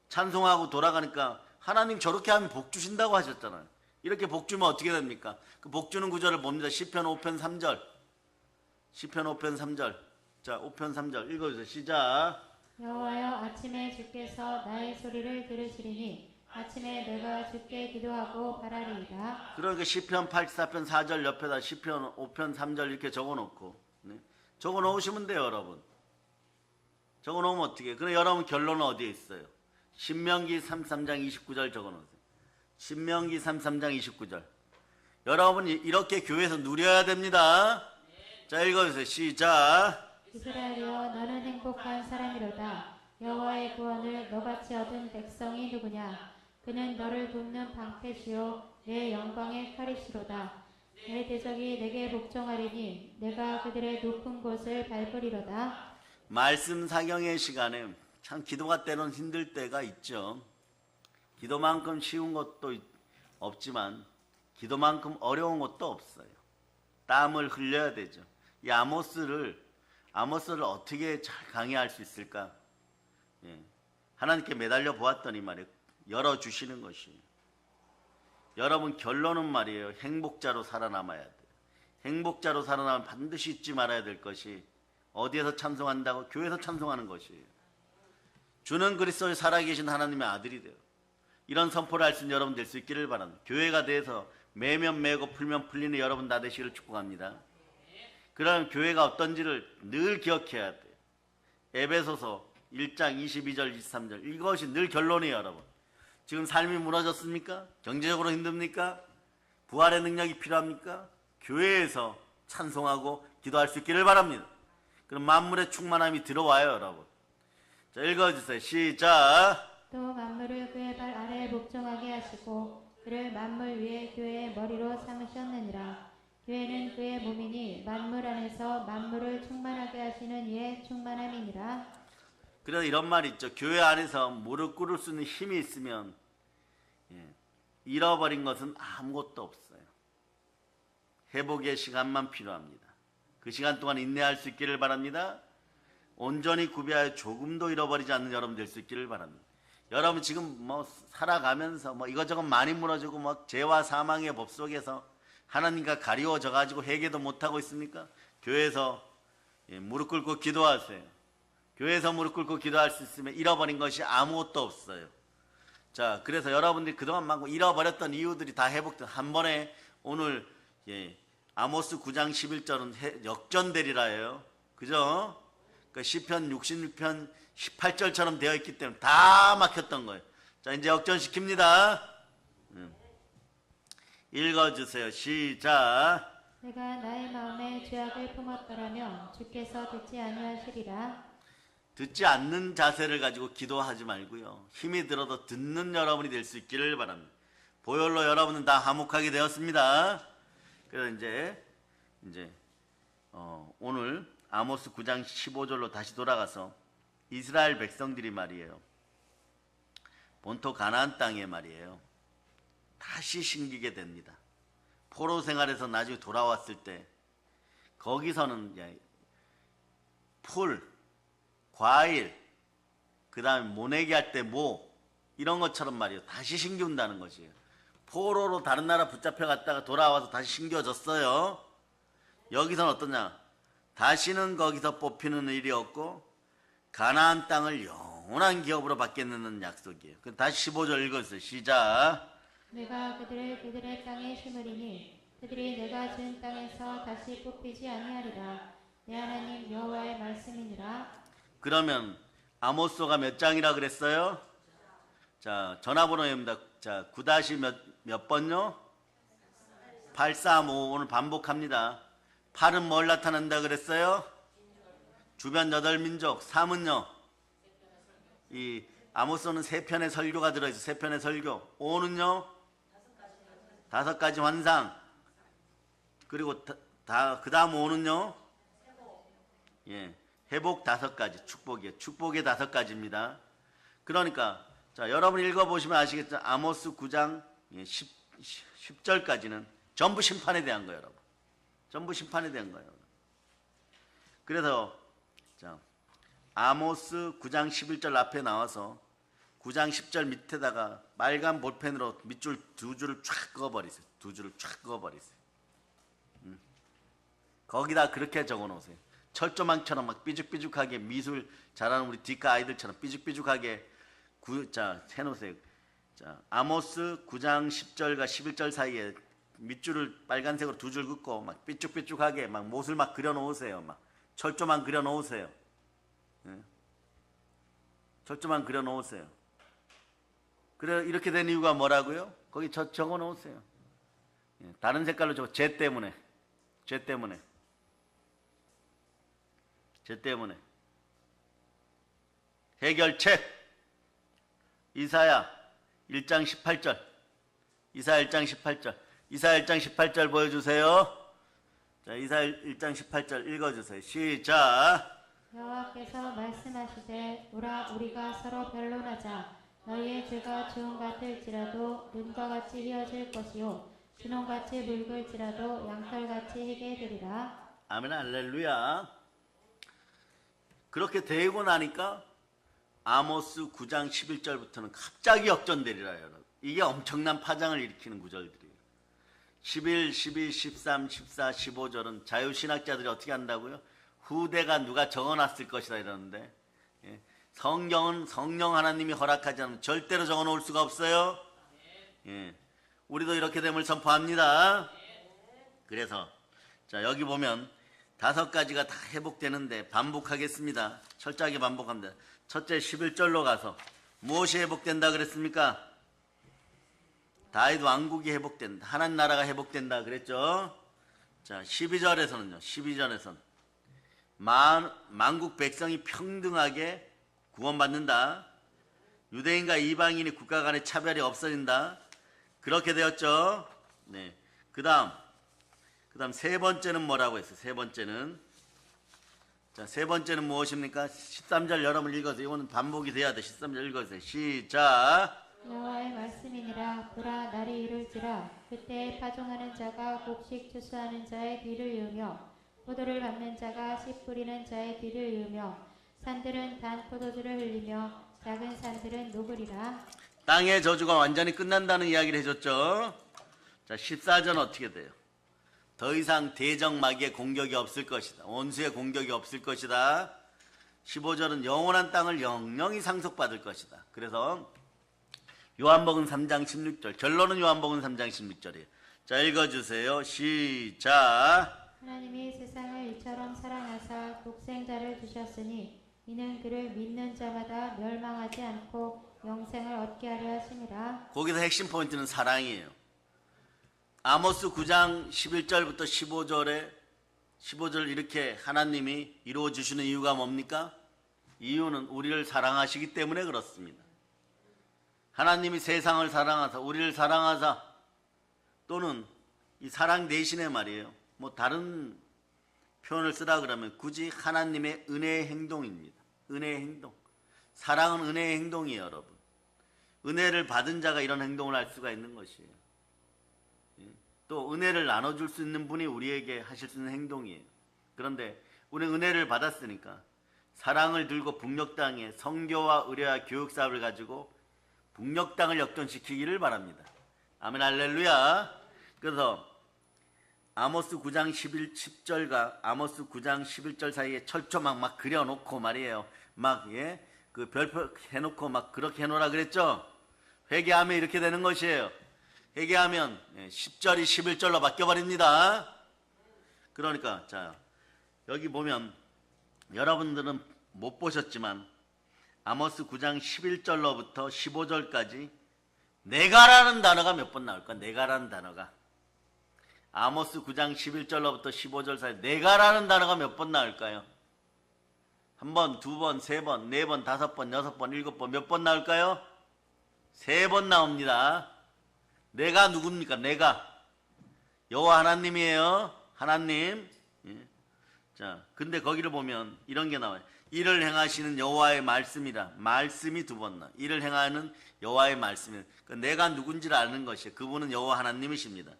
찬송하고 돌아가니까 하나님 저렇게 하면 복 주신다고 하셨잖아요. 이렇게 복 주면 어떻게 됩니까? 그 복 주는 구절을 봅니다. 시편 5편 3절 시편 5편 3절 자 5편 3절 읽어주세요. 시작. 여호와여 아침에 주께서 나의 소리를 들으시리니 아침에 내가 주께 기도하고 바라리이다. 그러니까 시편 84편 4절 옆에다 시편 5편 3절 이렇게 적어놓고 적어놓으시면 돼요. 여러분 적어놓으면 어떻게 해요? 그럼 여러분 결론은 어디에 있어요? 신명기 33장 29절 적어놓으세요. 신명기 33장 29절 여러분이 이렇게 교회에서 누려야 됩니다. 자 읽어주세요. 시작. 이스라엘이여 너는 행복한 사람이로다. 여호와의 구원을 너같이 얻은 백성이 누구냐? 그는 너를 돕는 방패시요 내 영광의 칼이시로다. 내 대적이 내게 복종하리니 내가 그들의 높은 곳을 밟으리로다. 말씀 사경의 시간에 참 기도가 때론 힘들 때가 있죠. 기도만큼 쉬운 것도 없지만 기도만큼 어려운 것도 없어요. 땀을 흘려야 되죠. 이 아모스를 어떻게 잘 강의할 수 있을까? 하나님께 매달려 보았더니 말이에요. 열어주시는 것이에요. 여러분 결론은 말이에요. 행복자로 살아남아야 돼요. 행복자로 살아남으면 반드시 잊지 말아야 될 것이 어디에서 찬송한다고? 교회에서 찬송하는 것이에요. 주는 그리스도의 살아계신 하나님의 아들이 돼요. 이런 선포를 할 수 있는 여러분 될 수 있기를 바랍니다. 교회가 돼서 매면 매고 풀면 풀리는 여러분 다 되시기를 축복합니다. 그러면 교회가 어떤지를 늘 기억해야 돼요. 에베소서 1장 22절 23절 이것이 늘 결론이에요. 여러분 지금 삶이 무너졌습니까? 경제적으로 힘듭니까? 부활의 능력이 필요합니까? 교회에서 찬송하고 기도할 수 있기를 바랍니다. 그럼 만물의 충만함이 들어와요. 여러분 자 읽어주세요. 시작. 또 만물을 그의 발 아래에 복종하게 하시고 그를 만물 위에 교회의 머리로 삼으셨느니라. 교회는 그의 몸이니 만물 안에서 만물을 충만하게 하시는 이의 충만함이니라. 그래서 이런 말이 있죠. 교회 안에서 무릎 꿇을 수 있는 힘이 있으면 잃어버린 것은 아무것도 없어요. 회복의 시간만 필요합니다. 그 시간 동안 인내할 수 있기를 바랍니다. 온전히 구비하여 조금도 잃어버리지 않는 여러분 될 수 있기를 바랍니다. 여러분 지금 살아가면서 이것저것 많이 무너지고 죄와 사망의 법 속에서 하나님과 가리워져 가지고 회개도 못하고 있습니까? 교회에서 무릎 꿇고 기도하세요. 교회에서 무릎 꿇고 기도할 수 있으면 잃어버린 것이 아무것도 없어요. 자, 그래서 여러분들이 그동안 많고 잃어버렸던 이유들이 다 회복된 한 번에 오늘 아모스 9장 11절은 역전되리라 해요. 그죠? 그러니까 시편 66편 18절처럼 되어 있기 때문에 다 막혔던 거예요. 자, 이제 역전시킵니다. 읽어주세요. 시작. 내가 나의 마음에 죄악을 품었더라면 주께서 듣지 아니하시리라. 듣지 않는 자세를 가지고 기도하지 말고요. 힘이 들어도 듣는 여러분이 될 수 있기를 바랍니다. 보혈로 여러분은 다 화목하게 되었습니다. 그래서 이제 오늘 아모스 9장 15절로 다시 돌아가서 이스라엘 백성들이 말이에요. 본토 가나안 땅에 말이에요. 다시 심기게 됩니다. 포로 생활에서 나중에 돌아왔을 때 거기서는 풀, 과일, 그 다음에 모내기 할 때 이런 것처럼 말이에요. 다시 심겨온다는 것이에요. 포로로 다른 나라 붙잡혀 갔다가 돌아와서 다시 심겨졌어요. 여기서는 어떠냐? 다시는 거기서 뽑히는 일이 없고 가나안 땅을 영원한 기업으로 받겠는 약속이에요. 다시 15절 읽어주세요. 시작. 내가 그들의 땅에 심으리니 그들이 내가 지은 땅에서 다시 뽑히지 아니하리라. 내 하나님 여호와의 말씀이니라. 그러면 아모스가 몇 장이라 그랬어요? 자, 전화번호입니다. 자, 9다시 몇 번요? 835. 오늘 반복합니다. 8은 뭘 나타낸다 그랬어요? 주변 8민족. 3은요? 이 아모스는 3편의 설교가 들어있어요. 3편의 설교. 5는요? 5가지 환상. 그리고 그 다음 5는요? 예, 회복 5가지. 축복이에요. 축복의 5가지입니다. 그러니까 자, 여러분 읽어보시면 아시겠죠? 아모스 9장 10절까지는 전부 심판에 대한 거예요, 여러분. 전부 심판에 대한 거예요. 그래서 자, 아모스 9장 11절 앞에 나와서 9장 10절 밑에다가 빨간 볼펜으로 밑줄 2줄을 쫙 그어버리세요. 2줄을 쫙 그어버리세요. 거기다 그렇게 적어놓으세요. 철조망처럼 막 삐죽삐죽하게 미술 잘하는 우리 뒷가 아이들처럼 삐죽삐죽하게 해놓으세요. 자, 아모스 9장 10절과 11절 사이에 밑줄을 빨간색으로 2줄 긋고 막 삐죽삐죽하게 막 못을 막 그려놓으세요. 막 철조망 그려놓으세요. 예? 철조망 그려놓으세요. 그래 이렇게 된 이유가 뭐라고요? 거기 적어놓으세요. 예, 다른 색깔로 적어. 죄 때문에. 해결책. 이사야 1장 18절. 이사야 1장 18절 보여주세요. 자, 이사야 1장 18절 읽어주세요. 시작. 여호와께서 말씀하시되 오라 우리가 서로 변론하자. 너희의 죄가 주홍 같을지라도 눈과 같이 휘어질 것이요 진홍같이 묽을지라도 양털같이 희게 되리라. 아멘 할렐루야. 그렇게 되고 나니까 아모스 9장 11절부터는 갑자기 역전되리라. 여러분. 이게 엄청난 파장을 일으키는 구절들이에요. 11, 12, 13, 14, 15절은 자유신학자들이 어떻게 한다고요? 후대가 누가 적어놨을 것이다 이러는데, 예. 성경은 성령 하나님이 허락하지 않으면 절대로 적어놓을 수가 없어요. 예. 우리도 이렇게 됨을 선포합니다. 그래서 자, 여기 보면 5가지가 다 회복되는데 반복하겠습니다. 철저하게 반복합니다. 첫째 11절로 가서 무엇이 회복된다 그랬습니까? 다윗 왕국이 회복된다. 하나님 나라가 회복된다 그랬죠. 자, 12절에서는요. 12절에서는 만국 백성이 평등하게 구원받는다. 유대인과 이방인이 국가 간의 차별이 없어진다. 그렇게 되었죠. 네. 그다음 세 번째는 뭐라고 했어요? 세 번째는 무엇입니까? 13절 여러분 읽어주세요. 이거는 반복이 돼야 돼. 13절 읽어주세요. 시작. 여호와의 말씀이니라. 보라 날이 이룰지라. 그때 파종하는 자가 곡식 추수하는 자의 뒤를 이으며 포도를 밟는 자가 씨 뿌리는 자의 뒤를 이으며 산들은 단 포도주를 흘리며 작은 산들은 녹으리라. 땅의 저주가 완전히 끝난다는 이야기를 해줬죠. 자, 14절 어떻게 돼요? 더 이상 대적마귀의 공격이 없을 것이다. 원수의 공격이 없을 것이다. 15절은 영원한 땅을 영영히 상속받을 것이다. 그래서 요한복음 3장 16절, 결론은 요한복음 3장 16절이에요. 자, 읽어주세요. 시작. 하나님이 세상을 이처럼 사랑하사 독생자를 주셨으니 이는 그를 믿는 자마다 멸망하지 않고 영생을 얻게 하려 하심이라. 거기서 핵심 포인트는 사랑이에요. 아모스 9장 11절부터 15절 이렇게 하나님이 이루어 주시는 이유가 뭡니까? 이유는 우리를 사랑하시기 때문에 그렇습니다. 하나님이 세상을 사랑하사 우리를 사랑하사, 또는 이 사랑 대신에 말이에요. 뭐 다른 표현을 쓰라 그러면 굳이 하나님의 은혜의 행동입니다. 은혜의 행동. 사랑은 은혜의 행동이에요, 여러분. 은혜를 받은 자가 이런 행동을 할 수가 있는 것이에요. 또 은혜를 나눠줄 수 있는 분이 우리에게 하실 수 있는 행동이에요. 그런데 우리 은혜를 받았으니까 사랑을 들고 북녘 땅에 선교와 의뢰와 교육 사업을 가지고 북녘 땅을 역전시키기를 바랍니다. 아멘 할렐루야. 그래서 아모스 9장 10절과 아모스 9장 11절 사이에 철조 막 그려놓고 말이에요. 막, 예, 그 별표 해놓고 막 그렇게 해놓으라 그랬죠? 회개하면 이렇게 되는 것이에요. 회개하면 10절이 11절로 바뀌어버립니다. 그러니까, 자, 여기 보면 여러분들은 못 보셨지만 아모스 9장 11절로부터 15절까지 내가라는 단어가 몇 번 나올까? 내가라는 단어가. 아모스 9장 11절로부터 15절 사이 내가라는 단어가 몇 번 나올까요? 한 번, 두 번, 세 번, 네 번, 다섯 번, 여섯 번, 일곱 번, 몇 번 나올까요? 세 번 나옵니다. 내가 누굽니까? 내가 여호와 하나님이에요. 하나님. 예. 자, 근데 거기를 보면 이런 게 나와요. 이를 행하시는 여호와의 말씀이라. 말씀이 두 번 나와요. 이를 행하는 여호와의 말씀이라. 그러니까 내가 누군지를 아는 것이에요. 그분은 여호와 하나님이십니다.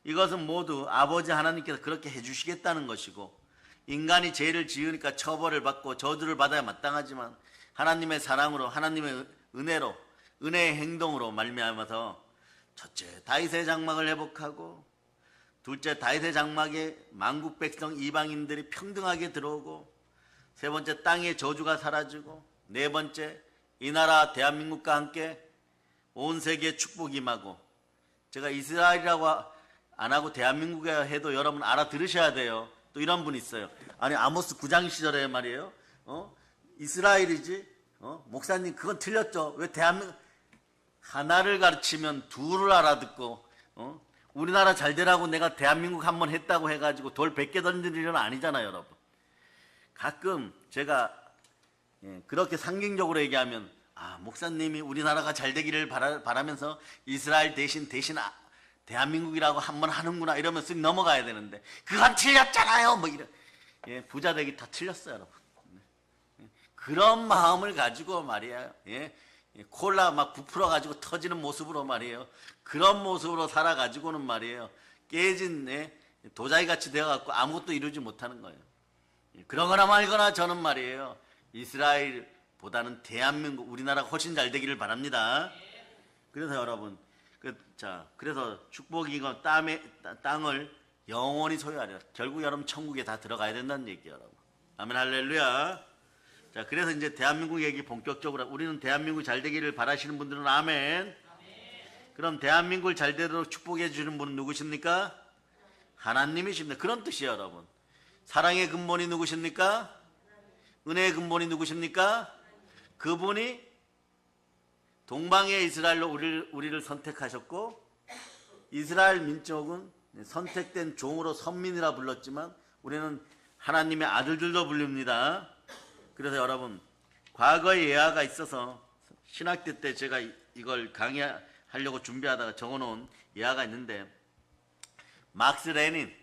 이것은 모두 아버지 하나님께서 그렇게 해주시겠다는 것이고, 인간이 죄를 지으니까 처벌을 받고 저주를 받아야 마땅하지만 하나님의 사랑으로, 하나님의 은혜로, 은혜의 행동으로 말미암아서 첫째 다윗의 장막을 회복하고, 둘째 다윗의 장막에 만국 백성 이방인들이 평등하게 들어오고, 세 번째 땅의 저주가 사라지고, 네 번째 이 나라 대한민국과 함께 온 세계에 축복이 임하고, 제가 이스라엘이라고 안 하고 대한민국에 해도 여러분 알아들으셔야 돼요. 또 이런 분 있어요. 아니 아모스 9장 시절에 말이에요. 이스라엘이지. 목사님 그건 틀렸죠. 왜 대한민국 하나를 가르치면 둘을 알아듣고, 우리나라 잘 되라고 내가 대한민국 한번 했다고 해가지고 돌 100개 던질 일은 아니잖아요, 여러분. 가끔 제가 그렇게 상징적으로 얘기하면, 목사님이 우리나라가 잘 되기를 바라면서 이스라엘 대신 대한민국이라고 한번 하는구나 이러면서 넘어가야 되는데, 그건 틀렸잖아요 뭐 이런. 부자 되기 다 틀렸어요, 여러분. 그런 마음을 가지고 말이에요. 콜라 막 부풀어 가지고 터지는 모습으로 말이에요. 그런 모습으로 살아 가지고는 말이에요. 깨진 도자기 같이 되어 갖고 아무것도 이루지 못하는 거예요. 그러거나 말거나 저는 말이에요. 이스라엘보다는 대한민국, 우리나라가 훨씬 잘 되기를 바랍니다. 그래서 여러분, 그래서 축복이고 땅을 영원히 소유하려. 결국 여러분 천국에 다 들어가야 된다는 얘기예요, 여러분. 아멘, 할렐루야. 자, 그래서 이제 대한민국 얘기 본격적으로, 우리는 대한민국 잘 되기를 바라시는 분들은 아멘. 그럼 대한민국을 잘 되도록 축복해 주시는 분은 누구십니까? 하나님이십니다. 그런 뜻이에요, 여러분. 사랑의 근본이 누구십니까? 은혜의 근본이 누구십니까? 그분이 동방의 이스라엘로 우리를 선택하셨고, 이스라엘 민족은 선택된 종으로 선민이라 불렀지만 우리는 하나님의 아들들도 불립니다. 그래서 여러분, 과거의 예화가 있어서 신학대 때 제가 이걸 강의하려고 준비하다가 적어놓은 예화가 있는데, 막스 레닌,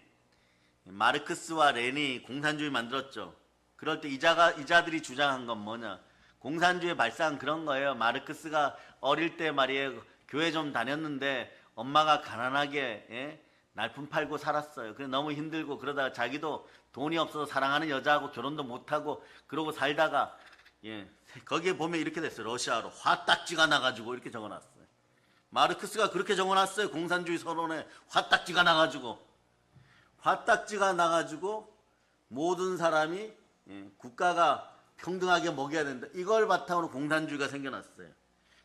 마르크스와 레닌이 공산주의 만들었죠. 그럴 때 이자들이 주장한 건 뭐냐? 공산주의 발상 그런 거예요. 마르크스가 어릴 때 말이에요. 교회 좀 다녔는데 엄마가 가난하게 날품 팔고 살았어요. 그래서 너무 힘들고, 그러다가 자기도 돈이 없어서 사랑하는 여자하고 결혼도 못하고 그러고 살다가 거기에 보면 이렇게 됐어요. 러시아로 화딱지가 나가지고 이렇게 적어놨어요. 마르크스가 그렇게 적어놨어요. 공산주의 서론에 화딱지가 나가지고 모든 사람이 국가가 평등하게 먹여야 된다. 이걸 바탕으로 공산주의가 생겨났어요.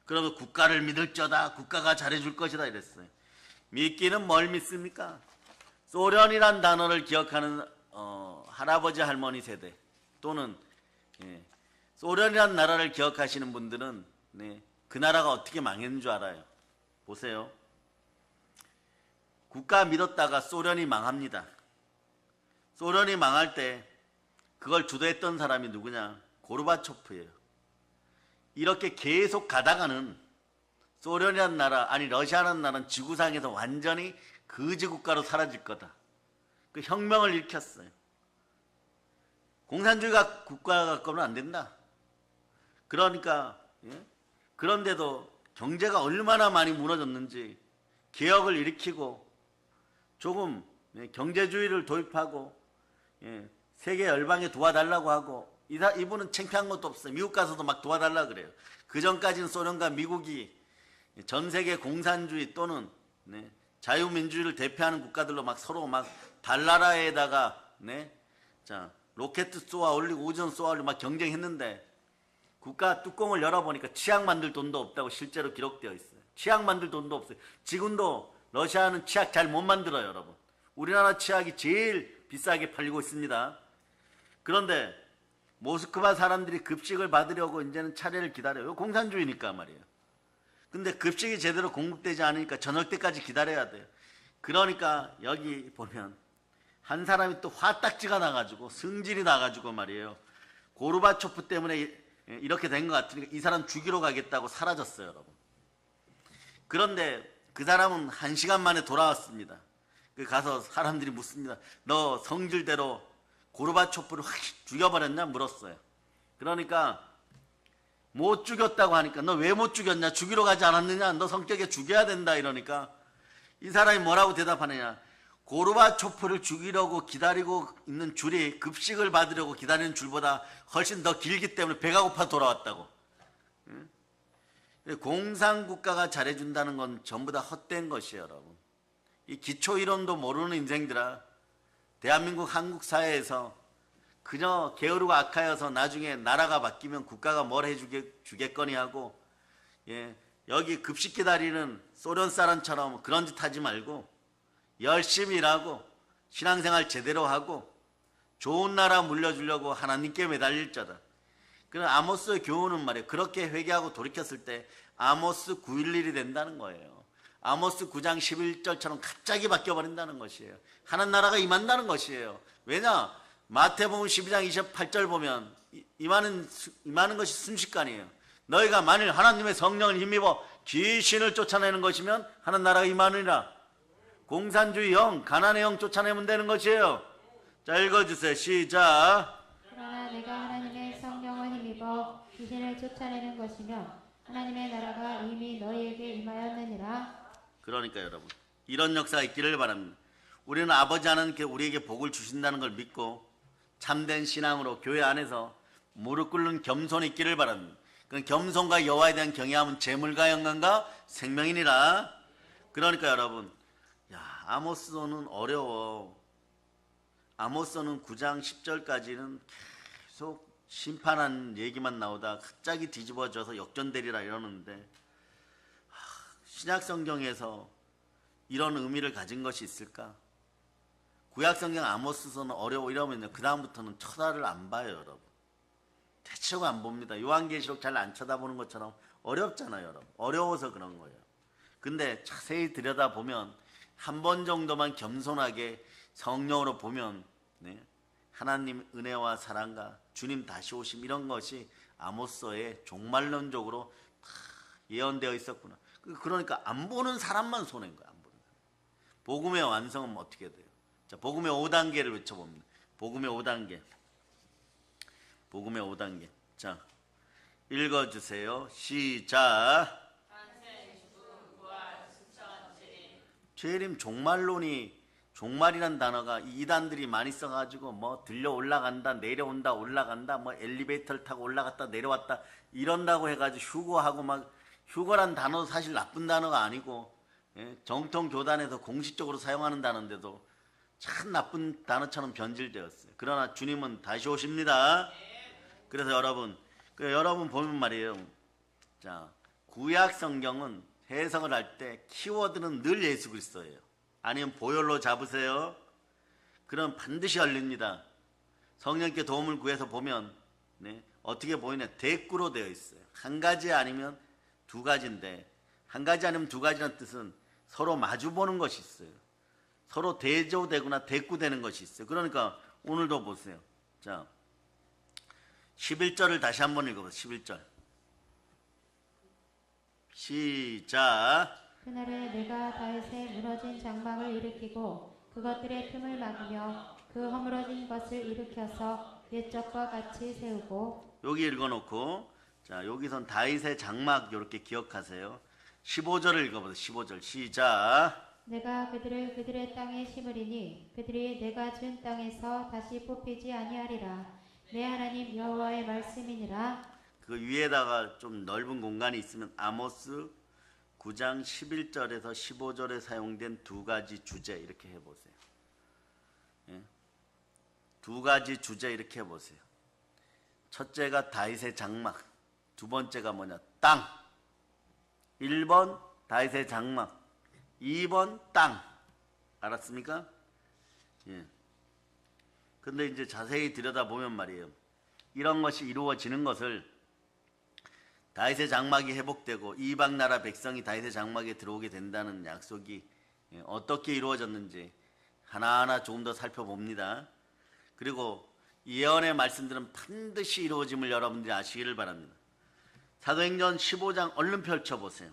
그러면 국가를 믿을저다, 국가가 잘해줄 것이다 이랬어요. 믿기는 뭘 믿습니까? 소련이란 단어를 기억하는 할아버지 할머니 세대, 또는 소련이란 나라를 기억하시는 분들은 그 나라가 어떻게 망했는 줄 알아요. 보세요. 국가 믿었다가 소련이 망합니다. 소련이 망할 때 그걸 주도했던 사람이 누구냐? 고르바초프예요. 이렇게 계속 가다가는 소련이라는 나라, 아니 러시아라는 나라는 지구상에서 완전히 거지 국가로 사라질 거다. 그 혁명을 일으켰어요. 공산주의가 국가 갖고는 안 된다. 그러니까 그런데도 경제가 얼마나 많이 무너졌는지 개혁을 일으키고 조금 경제주의를 도입하고 세계 열방에 도와달라고 하고, 이분은 창피한 것도 없어요. 미국 가서도 막 도와달라 그래요. 그 전까지는 소련과 미국이 전 세계 공산주의 또는 자유민주주의를 대표하는 국가들로 막 서로 막 달나라에다가 자 로켓 쏘아 올리고 우전 쏘아 올리고 막 경쟁했는데 국가 뚜껑을 열어보니까 치약 만들 돈도 없다고 실제로 기록되어 있어요. 치약 만들 돈도 없어요. 지금도 러시아는 치약 잘 못 만들어요, 여러분. 우리나라 치약이 제일 비싸게 팔리고 있습니다. 그런데 모스크바 사람들이 급식을 받으려고 이제는 차례를 기다려요. 공산주의니까 말이에요. 근데 급식이 제대로 공급되지 않으니까 저녁 때까지 기다려야 돼요. 그러니까 여기 보면 한 사람이 또 화딱지가 나가지고 승질이 나가지고 말이에요. 고르바초프 때문에 이렇게 된 것 같으니까 이 사람 죽이러 가겠다고 사라졌어요, 여러분. 그런데 그 사람은 1시간 만에 돌아왔습니다. 가서 사람들이 묻습니다. 너 성질대로 고르바초프를 확 죽여버렸냐? 물었어요. 그러니까 못 죽였다고 하니까 너 왜 못 죽였냐? 죽이러 가지 않았느냐? 너 성격에 죽여야 된다 이러니까 이 사람이 뭐라고 대답하느냐? 고르바초프를 죽이려고 기다리고 있는 줄이 급식을 받으려고 기다리는 줄보다 훨씬 더 길기 때문에 배가 고파 돌아왔다고. 공산국가가 잘해준다는 건 전부 다 헛된 것이에요, 여러분. 이 기초이론도 모르는 인생들아, 대한민국 한국 사회에서 그저 게으르고 악하여서 나중에 나라가 바뀌면 국가가 뭘 해주겠거니 하고, 여기 급식 기다리는 소련 사람처럼 그런 짓 하지 말고 열심히 일하고 신앙생활 제대로 하고 좋은 나라 물려주려고 하나님께 매달릴 자다. 그런 아모스의 교훈은 말이에요. 그렇게 회개하고 돌이켰을 때 아모스 9.11이 된다는 거예요. 아모스 9장 11절처럼 갑자기 바뀌어버린다는 것이에요. 하나님 나라가 임한다는 것이에요. 왜냐? 마태복음 12장 28절 보면 임하는 것이 순식간이에요. 너희가 만일 하나님의 성령을 힘입어 귀신을 쫓아내는 것이면 하나님 나라가 임하느니라. 공산주의 영, 가난의 영 쫓아내면 되는 것이에요. 자, 읽어주세요. 시작. 그러나 내가 하나님의 성령을 힘입어 귀신을 쫓아내는 것이면 하나님의 나라가 이미 너희에게 임하였느니라. 그러니까 여러분, 이런 역사가 있기를 바랍니다. 우리는 아버지 하나님께 우리에게 복을 주신다는 걸 믿고 참된 신앙으로 교회 안에서 무릎 꿇는 겸손이 있기를 바랍니다. 그 겸손과 여호와에 대한 경외함은 재물과 영광과 생명이니라. 그러니까 여러분, 아모스서는 어려워. 아모스서는 9장 10절까지는 계속 심판한 얘기만 나오다 갑자기 뒤집어져서 역전되리라 이러는데, 신약성경에서 이런 의미를 가진 것이 있을까? 구약성경 아모스서는 어려워 이러면요, 그 다음부터는 쳐다를 안 봐요, 여러분. 대체로 안 봅니다. 요한계시록 잘 안 쳐다보는 것처럼 어렵잖아요, 여러분. 어려워서 그런 거예요. 근데 자세히 들여다보면 한 번 정도만 겸손하게 성령으로 보면 하나님 은혜와 사랑과 주님 다시 오심 이런 것이 아모스서에 종말론적으로 다 예언되어 있었구나. 그러니까 안 보는 사람만 손해인 거야. 안 보는 사람. 복음의 완성은 어떻게 돼요? 자, 복음의 5단계를 외쳐봅니다. 복음의 5단계. 복음의 5단계. 자, 읽어주세요. 시작. 재림 종말이란 단어가 이단들이 많이 써가지고 뭐 들려 올라간다 내려온다 올라간다 뭐 엘리베이터를 타고 올라갔다 내려왔다 이런다고 해가지고 휴거하고 막 휴거란 단어도 사실 나쁜 단어가 아니고 정통 교단에서 공식적으로 사용하는 단어인데도 참 나쁜 단어처럼 변질되었어요. 그러나 주님은 다시 오십니다. 그래서 여러분 보면 말이에요. 자, 구약 성경은 해석을 할 때 키워드는 늘 예수 그리스도예요. 아니면 보혈로 잡으세요. 그럼 반드시 열립니다. 성령께 도움을 구해서 보면 어떻게 보이냐? 대꾸로 되어 있어요. 한 가지 아니면 두 가지인데 한 가지 아니면 두 가지라는 뜻은 서로 마주보는 것이 있어요. 서로 대조되거나 대꾸되는 것이 있어요. 그러니까 오늘도 보세요. 자, 11절을 다시 한번 읽어보세요. 11절. 시작. 그날에 내가 다윗의 무너진 장막을 일으키고 그것들의 틈을 막으며 그 허물어진 것을 일으켜서 옛적과 같이 세우고. 여기 읽어놓고, 자, 여기선 다윗의 장막 이렇게 기억하세요. 15절을 읽어보세요. 15절 시작. 내가 그들을 그들의 땅에 심으리니 그들이 내가 준 땅에서 다시 뽑히지 아니하리라. 내 하나님 여호와의 말씀이니라. 그 위에다가 좀 넓은 공간이 있으면 아모스 9장 11절에서 15절에 사용된 두 가지 주제 이렇게 해보세요. 예? 두 가지 주제 이렇게 해보세요. 첫째가 다윗의 장막, 두 번째가 뭐냐? 땅. 1번 다윗의 장막, 2번 땅. 알았습니까? 예. 근데 이제 자세히 들여다보면 말이에요. 이런 것이 이루어지는 것을 다윗의 장막이 회복되고 이방 나라 백성이 다윗의 장막에 들어오게 된다는 약속이 어떻게 이루어졌는지 하나하나 조금 더 살펴봅니다. 그리고 예언의 말씀들은 반드시 이루어짐을 여러분들이 아시기를 바랍니다. 사도행전 15장 얼른 펼쳐보세요.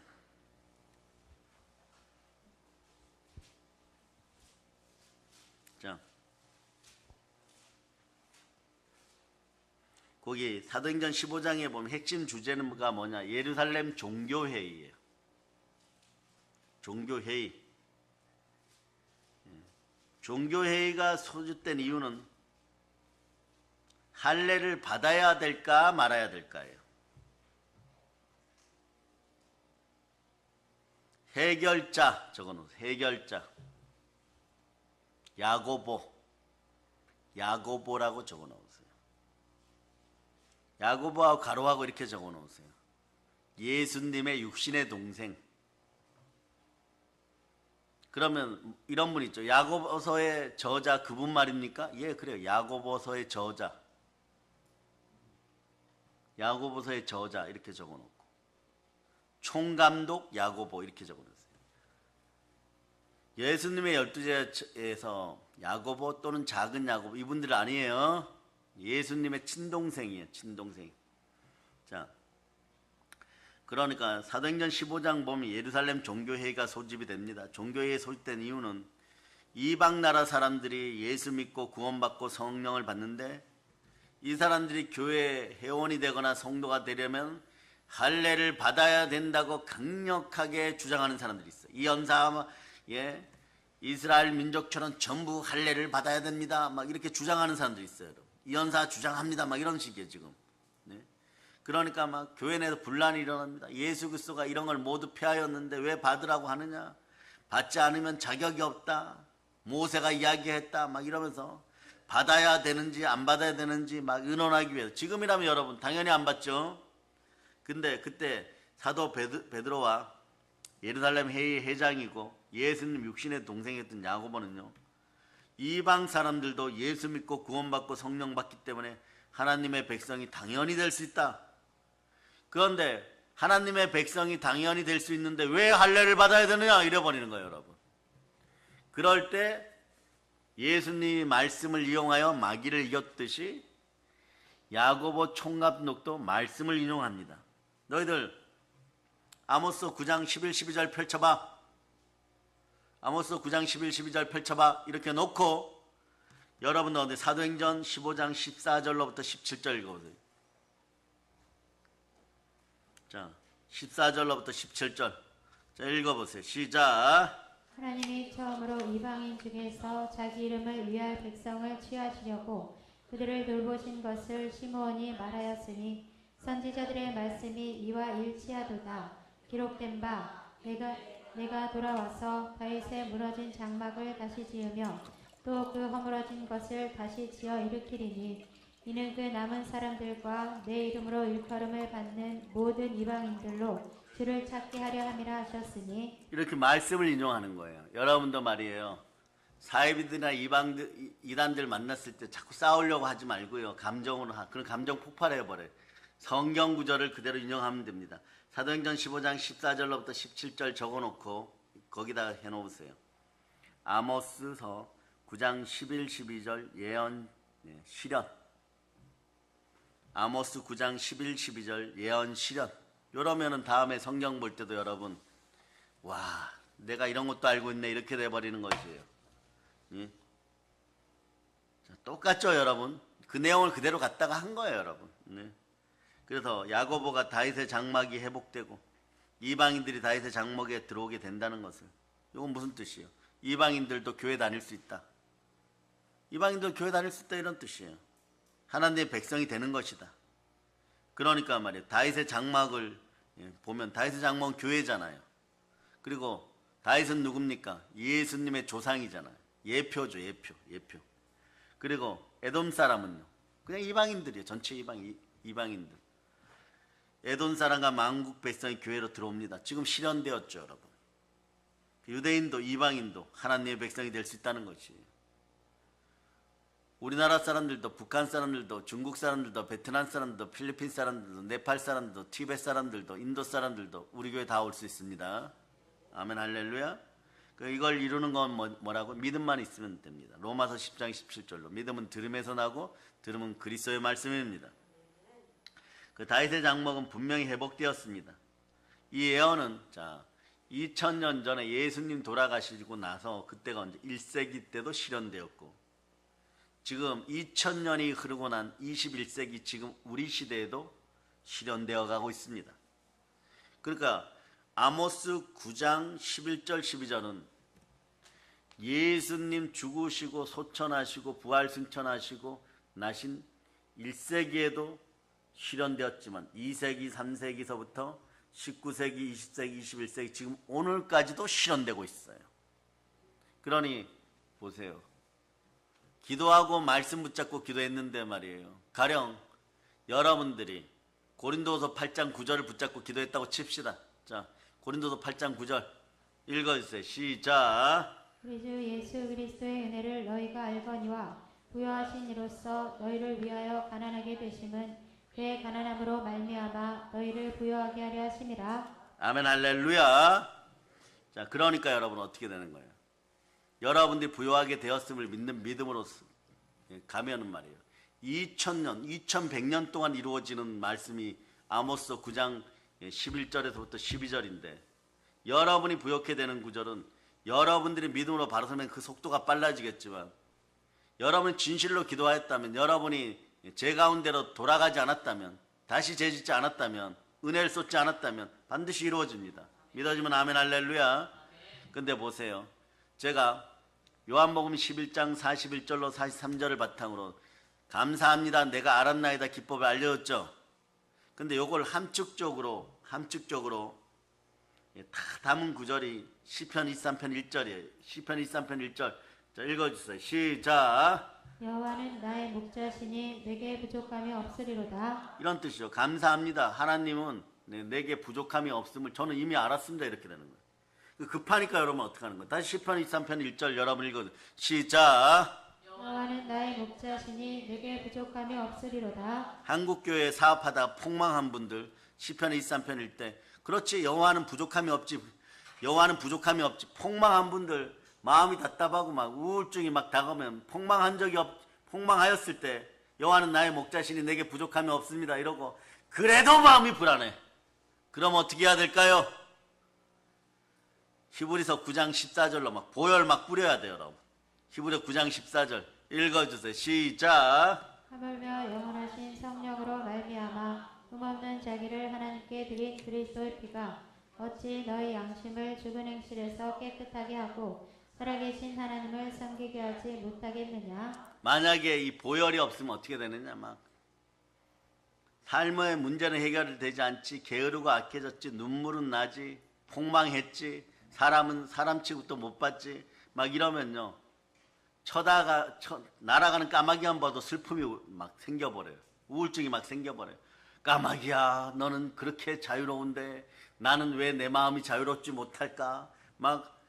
자, 거기 사도행전 15장에 보면 핵심 주제가 뭐냐? 예루살렘 종교회의예요. 종교회의. 종교회의가 소집된 이유는 할례를 받아야 될까 말아야 될까예요. 해결자 적어놓으세요. 해결자. 야고보라고 적어놓으세요. 야고보하고 가로하고 이렇게 적어놓으세요. 예수님의 육신의 동생. 그러면 이런 분 있죠. 야고보서의 저자 그분 말입니까? 예, 그래요. 야고보서의 저자. 야고보서의 저자 이렇게 적어놓고 총감독 야고보 이렇게 적어놨어요. 예수님의 12제에서 야고보 또는 작은 야고보 이분들 아니에요. 예수님의 친동생이에요. 친동생. 자, 그러니까 사도행전 15장 보면 예루살렘 종교회의가 소집이 됩니다. 종교회의에 소집된 이유는 이방 나라 사람들이 예수 믿고 구원받고 성령을 받는데 이 사람들이 교회 회원이 되거나 성도가 되려면 할례를 받아야 된다고 강력하게 주장하는 사람들이 있어요. 이 연사 이스라엘 민족처럼 전부 할례를 받아야 됩니다. 막 이렇게 주장하는 사람들이 있어요. 여러분. 이 연사 주장합니다. 막 이런 식이에요 지금. 네? 그러니까 막 교회 내에서 분란이 일어납니다. 예수 그리스도가 이런 걸 모두 폐하였는데 왜 받으라고 하느냐? 받지 않으면 자격이 없다. 모세가 이야기했다. 막 이러면서 받아야 되는지 안 받아야 되는지 막 의논하기 위해서. 지금이라면 여러분 당연히 안 받죠. 근데 그때 사도 베드로와 예루살렘 회의 회장이고 예수님 육신의 동생이었던 야고보는요, 이방 사람들도 예수 믿고 구원받고 성령 받기 때문에 하나님의 백성이 당연히 될 수 있다. 그런데 하나님의 백성이 당연히 될 수 있는데 왜 할례를 받아야 되느냐 이래버리는 거예요, 여러분. 그럴 때 예수님이 말씀을 이용하여 마귀를 이겼듯이 야고보 총감독도 말씀을 인용합니다. 너희들 아모스 9장 11, 12절 펼쳐봐. 아모스 9장 11, 12절 펼쳐봐. 이렇게 놓고 여러분 어디 사도행전 15장 14절로부터 17절 읽어보세요. 자, 14절로부터 17절. 자, 읽어보세요. 시작. 하나님이 처음으로 이방인 중에서 자기 이름을 위할 백성을 취하시려고 그들을 돌보신 것을 시므온이 말하였으니 선지자들의 말씀이 이와 일치하도다. 기록된 바 내가 돌아와서 다윗의 무너진 장막을 다시 지으며 또 그 허물어진 것을 다시 지어 일으키리니 이는 그 남은 사람들과 내 이름으로 일컬음을 받는 모든 이방인들로 주를 찾게 하려 함이라 하셨으니. 이렇게 말씀을 인용하는 거예요. 여러분도 말이에요. 사이비들이나 이단들 만났을 때 자꾸 싸우려고 하지 말고요. 감정으로 그런 감정 폭발해버려요. 성경 구절을 그대로 인용하면 됩니다. 사도행전 15장 14절로부터 17절 적어놓고 거기다 해놓으세요. 아모스서 9장 11, 12절 예언 실현. 아모스 9장 11, 12절 예언 실현. 이러면은 다음에 성경 볼 때도 여러분, 와, 내가 이런 것도 알고 있네 이렇게 돼버리는 것이에요. 예? 자, 똑같죠, 여러분? 그 내용을 그대로 갖다가 한 거예요, 여러분. 네. 그래서 야고보가 다윗의 장막이 회복되고 이방인들이 다윗의 장막에 들어오게 된다는 것을, 이건 무슨 뜻이에요? 이방인들도 교회 다닐 수 있다. 이방인도 교회 다닐 수 있다 이런 뜻이에요. 하나님의 백성이 되는 것이다. 그러니까 말이에요. 다윗의 장막을 보면 다윗의 장막은 교회잖아요. 그리고 다윗은 누굽니까? 예수님의 조상이잖아요. 예표죠, 예표. 그리고 에돔 사람은요, 그냥 이방인들이에요. 전체 이방인들. 에돔 사람과 만국 백성이 교회로 들어옵니다. 지금 실현되었죠, 여러분. 유대인도 이방인도 하나님의 백성이 될 수 있다는 것이에요. 우리나라 사람들도, 북한 사람들도, 중국 사람들도, 베트남 사람들도, 필리핀 사람들도, 네팔 사람들도, 티베트 사람들도, 인도 사람들도 우리 교회 다 올 수 있습니다. 아멘, 할렐루야. 이걸 이루는 건 뭐라고? 믿음만 있으면 됩니다. 로마서 10장 17절로 믿음은 들음에서 나고 들음은 그리스도의 말씀입니다. 그 다윗의 장막은 분명히 회복되었습니다. 이 예언은 2000년 전에 예수님 돌아가시고 나서 그때가 언제 1세기 때도 실현되었고, 지금 2000년이 흐르고 난 21세기 지금 우리 시대에도 실현되어 가고 있습니다. 그러니까 아모스 9장 11절 12절은 예수님 죽으시고 소천하시고 부활 승천하시고 나신 1세기에도 실현되었지만 2세기 3세기서부터 19세기 20세기 21세기 지금 오늘까지도 실현되고 있어요. 그러니 보세요. 기도하고 말씀 붙잡고 기도했는데 말이에요. 가령 여러분들이 고린도서 8장 9절을 붙잡고 기도했다고 칩시다. 자, 고린도서 8장 9절 읽어주세요. 시작. 우리 주 예수 그리스도의 은혜를 너희가 알거니와 부여하신 이로써 너희를 위하여 가난하게 되심은 그의 가난함으로 말미암아 너희를 부여하게 하려 하심이라. 아멘, 할렐루야. 자, 그러니까 여러분 어떻게 되는 거예요? 여러분들이 부여하게 되었음을 믿는 믿음으로 가면은 말이에요. 2000년, 2100년 동안 이루어지는 말씀이 아모스 9장 11절에서부터 12절인데, 여러분이 부여케 되는 구절은 여러분들이 믿음으로 바로 서면 그 속도가 빨라지겠지만, 여러분이 진실로 기도하였다면, 여러분이 제 가운데로 돌아가지 않았다면, 다시 재짓지 않았다면, 은혜를 쏟지 않았다면 반드시 이루어집니다. 믿어지면 아멘, 할렐루야. 근데 보세요. 제가 요한복음 11장 41절로 43절을 바탕으로 감사합니다, 내가 알았나이다 기법을 알려줬죠. 근데 요걸 함축적으로 다 담은 구절이 시편 23편 1절이에요. 시편 23편 1절. 자, 읽어주세요. 시작. 여호와는 나의 목자시니 내게 부족함이 없으리로다. 이런 뜻이죠. 감사합니다. 하나님은 내게 부족함이 없음을 저는 이미 알았습니다. 이렇게 되는 거예요. 급하니까 여러분 어떻게 하는 거예요? 다시 시편 23편 1절 여러분 읽어주세요. 시작. 여호와는 나의 목자시니 내게 부족함이 없으리로다. 한국교회 사업하다 폭망한 분들 시편 23편 읽때 그렇지, 여호와는 부족함이 없지, 폭망한 분들 마음이 답답하고 막 우울증이 막 다가오면 폭망하였을 때 여호와는 나의 목자시니 내게 부족함이 없습니다 이러고 그래도 마음이 불안해. 그럼 어떻게 해야 될까요? 히브리서 9장 14절로 막 보혈 막 뿌려야 돼요, 여러분. 히브리서 9장 14절 읽어주세요. 시작. 하물며 영원하신 성령으로 말미암아 흠없는 자기를 하나님께 드린 그리스도의 피가 어찌 너희 양심을 죽은 행실에서 깨끗하게 하고 살아계신 하나님을 섬기게 하지 못하겠느냐. 만약에 이 보혈이 없으면 어떻게 되느냐, 막 삶의 문제는 해결되지 않지, 게으르고 악해졌지, 눈물은 나지, 폭망했지, 사람은 사람 취급도 못 받지, 막 이러면요, 날아가는 까마귀만 봐도 슬픔이 막 생겨버려요. 우울증이 막 생겨버려요. 까마귀야, 너는 그렇게 자유로운데 나는 왜 내 마음이 자유롭지 못할까? 막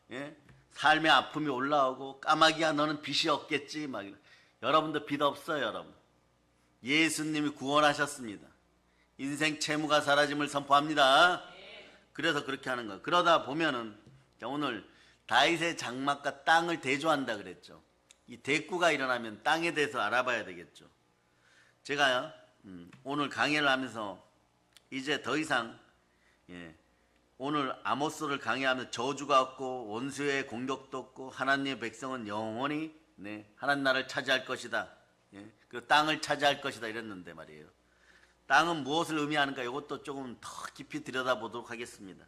삶의 아픔이 올라오고, 까마귀야 너는 빚이 없겠지, 막. 여러분도 빚 없어요, 여러분. 예수님이 구원하셨습니다. 인생 채무가 사라짐을 선포합니다. 그래서 그렇게 하는 거예요. 그러다 보면은 오늘 다윗의 장막과 땅을 대조한다 그랬죠. 이 대꾸가 일어나면 땅에 대해서 알아봐야 되겠죠. 제가 오늘 강의를 하면서 이제 더 이상 오늘 아모스를 강의하면서 저주가 없고 원수의 공격도 없고 하나님의 백성은 영원히 하나님 나라를 차지할 것이다. 그 땅을 차지할 것이다 이랬는데 말이에요. 땅은 무엇을 의미하는가, 이것도 조금 더 깊이 들여다보도록 하겠습니다.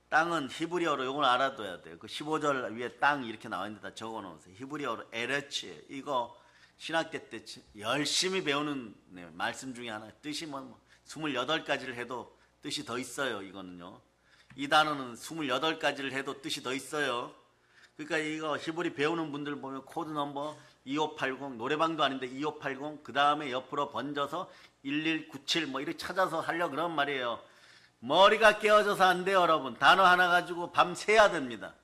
땅은 히브리어로, 이걸 알아둬야 돼요. 그 15절 위에 땅 이렇게 나와 있는데 다 적어놓으세요. 히브리어로 에레츠예요. 이거 신학교 때 열심히 배우는 말씀 중에 하나. 뜻이 28가지를 해도 뜻이 더 있어요. 이거는요. 이 단어는 28가지를 해도 뜻이 더 있어요. 그러니까 이거 히브리 배우는 분들 보면 코드 넘버 2580 노래방도 아닌데 2580 그 다음에 옆으로 번져서 1197 뭐 이렇게 찾아서 하려고 그런 말이에요. 머리가 깨어져서 안 돼요, 여러분. 단어 하나 가지고 밤새야 됩니다.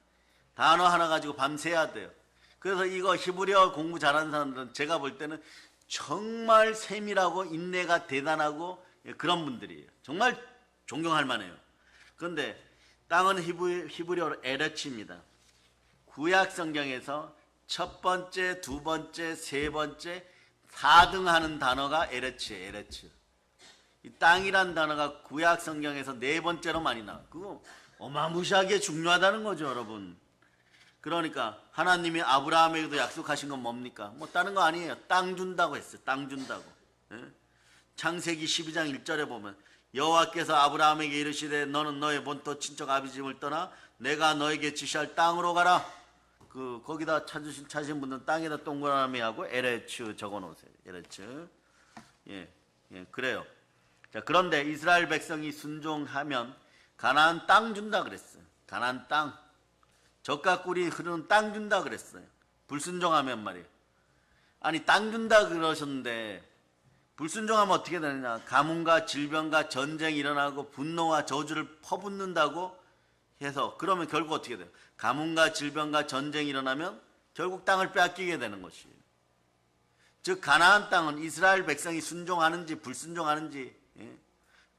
단어 하나 가지고 밤새야 돼요. 그래서 이거 히브리어 공부 잘하는 사람들은 제가 볼 때는 정말 세밀하고 인내가 대단하고 그런 분들이에요. 정말 존경할 만해요. 그런데 땅은 히브리어로 에레츠입니다. 구약 성경에서 첫 번째, 두 번째, 세 번째, 4등 하는 단어가 에레츠예요. 에레츠. 이 땅이란 단어가 구약 성경에서 네 번째로 많이 나와요. 그거 어마무시하게 중요하다는 거죠, 여러분. 그러니까 하나님이 아브라함에게도 약속하신 건 뭡니까? 뭐 다른 거 아니에요. 땅 준다고 했어요. 땅 준다고. 예? 창세기 12장 1절에 보면 여호와께서 아브라함에게 이르시되 너는 너의 본토 친척 아비 집을 떠나 내가 너에게 지시할 땅으로 가라. 거기다 찾으신 분들은 땅에다 동그라미 하고 에레츠 적어 놓으세요. 에레츠. 예, 그래요. 자, 그런데 이스라엘 백성이 순종하면 가나안 땅 준다 그랬어요. 가나안 땅. 젖과 꿀이 흐르는 땅 준다 그랬어요. 불순종하면 말이에요. 아니 땅 준다 그러셨는데 불순종하면 어떻게 되느냐. 가뭄과 질병과 전쟁이 일어나고 분노와 저주를 퍼붓는다고 해서 그러면 결국 어떻게 돼요? 가뭄과 질병과 전쟁이 일어나면 결국 땅을 빼앗기게 되는 것이에요. 즉 가나안 땅은 이스라엘 백성이 순종하는지 불순종하는지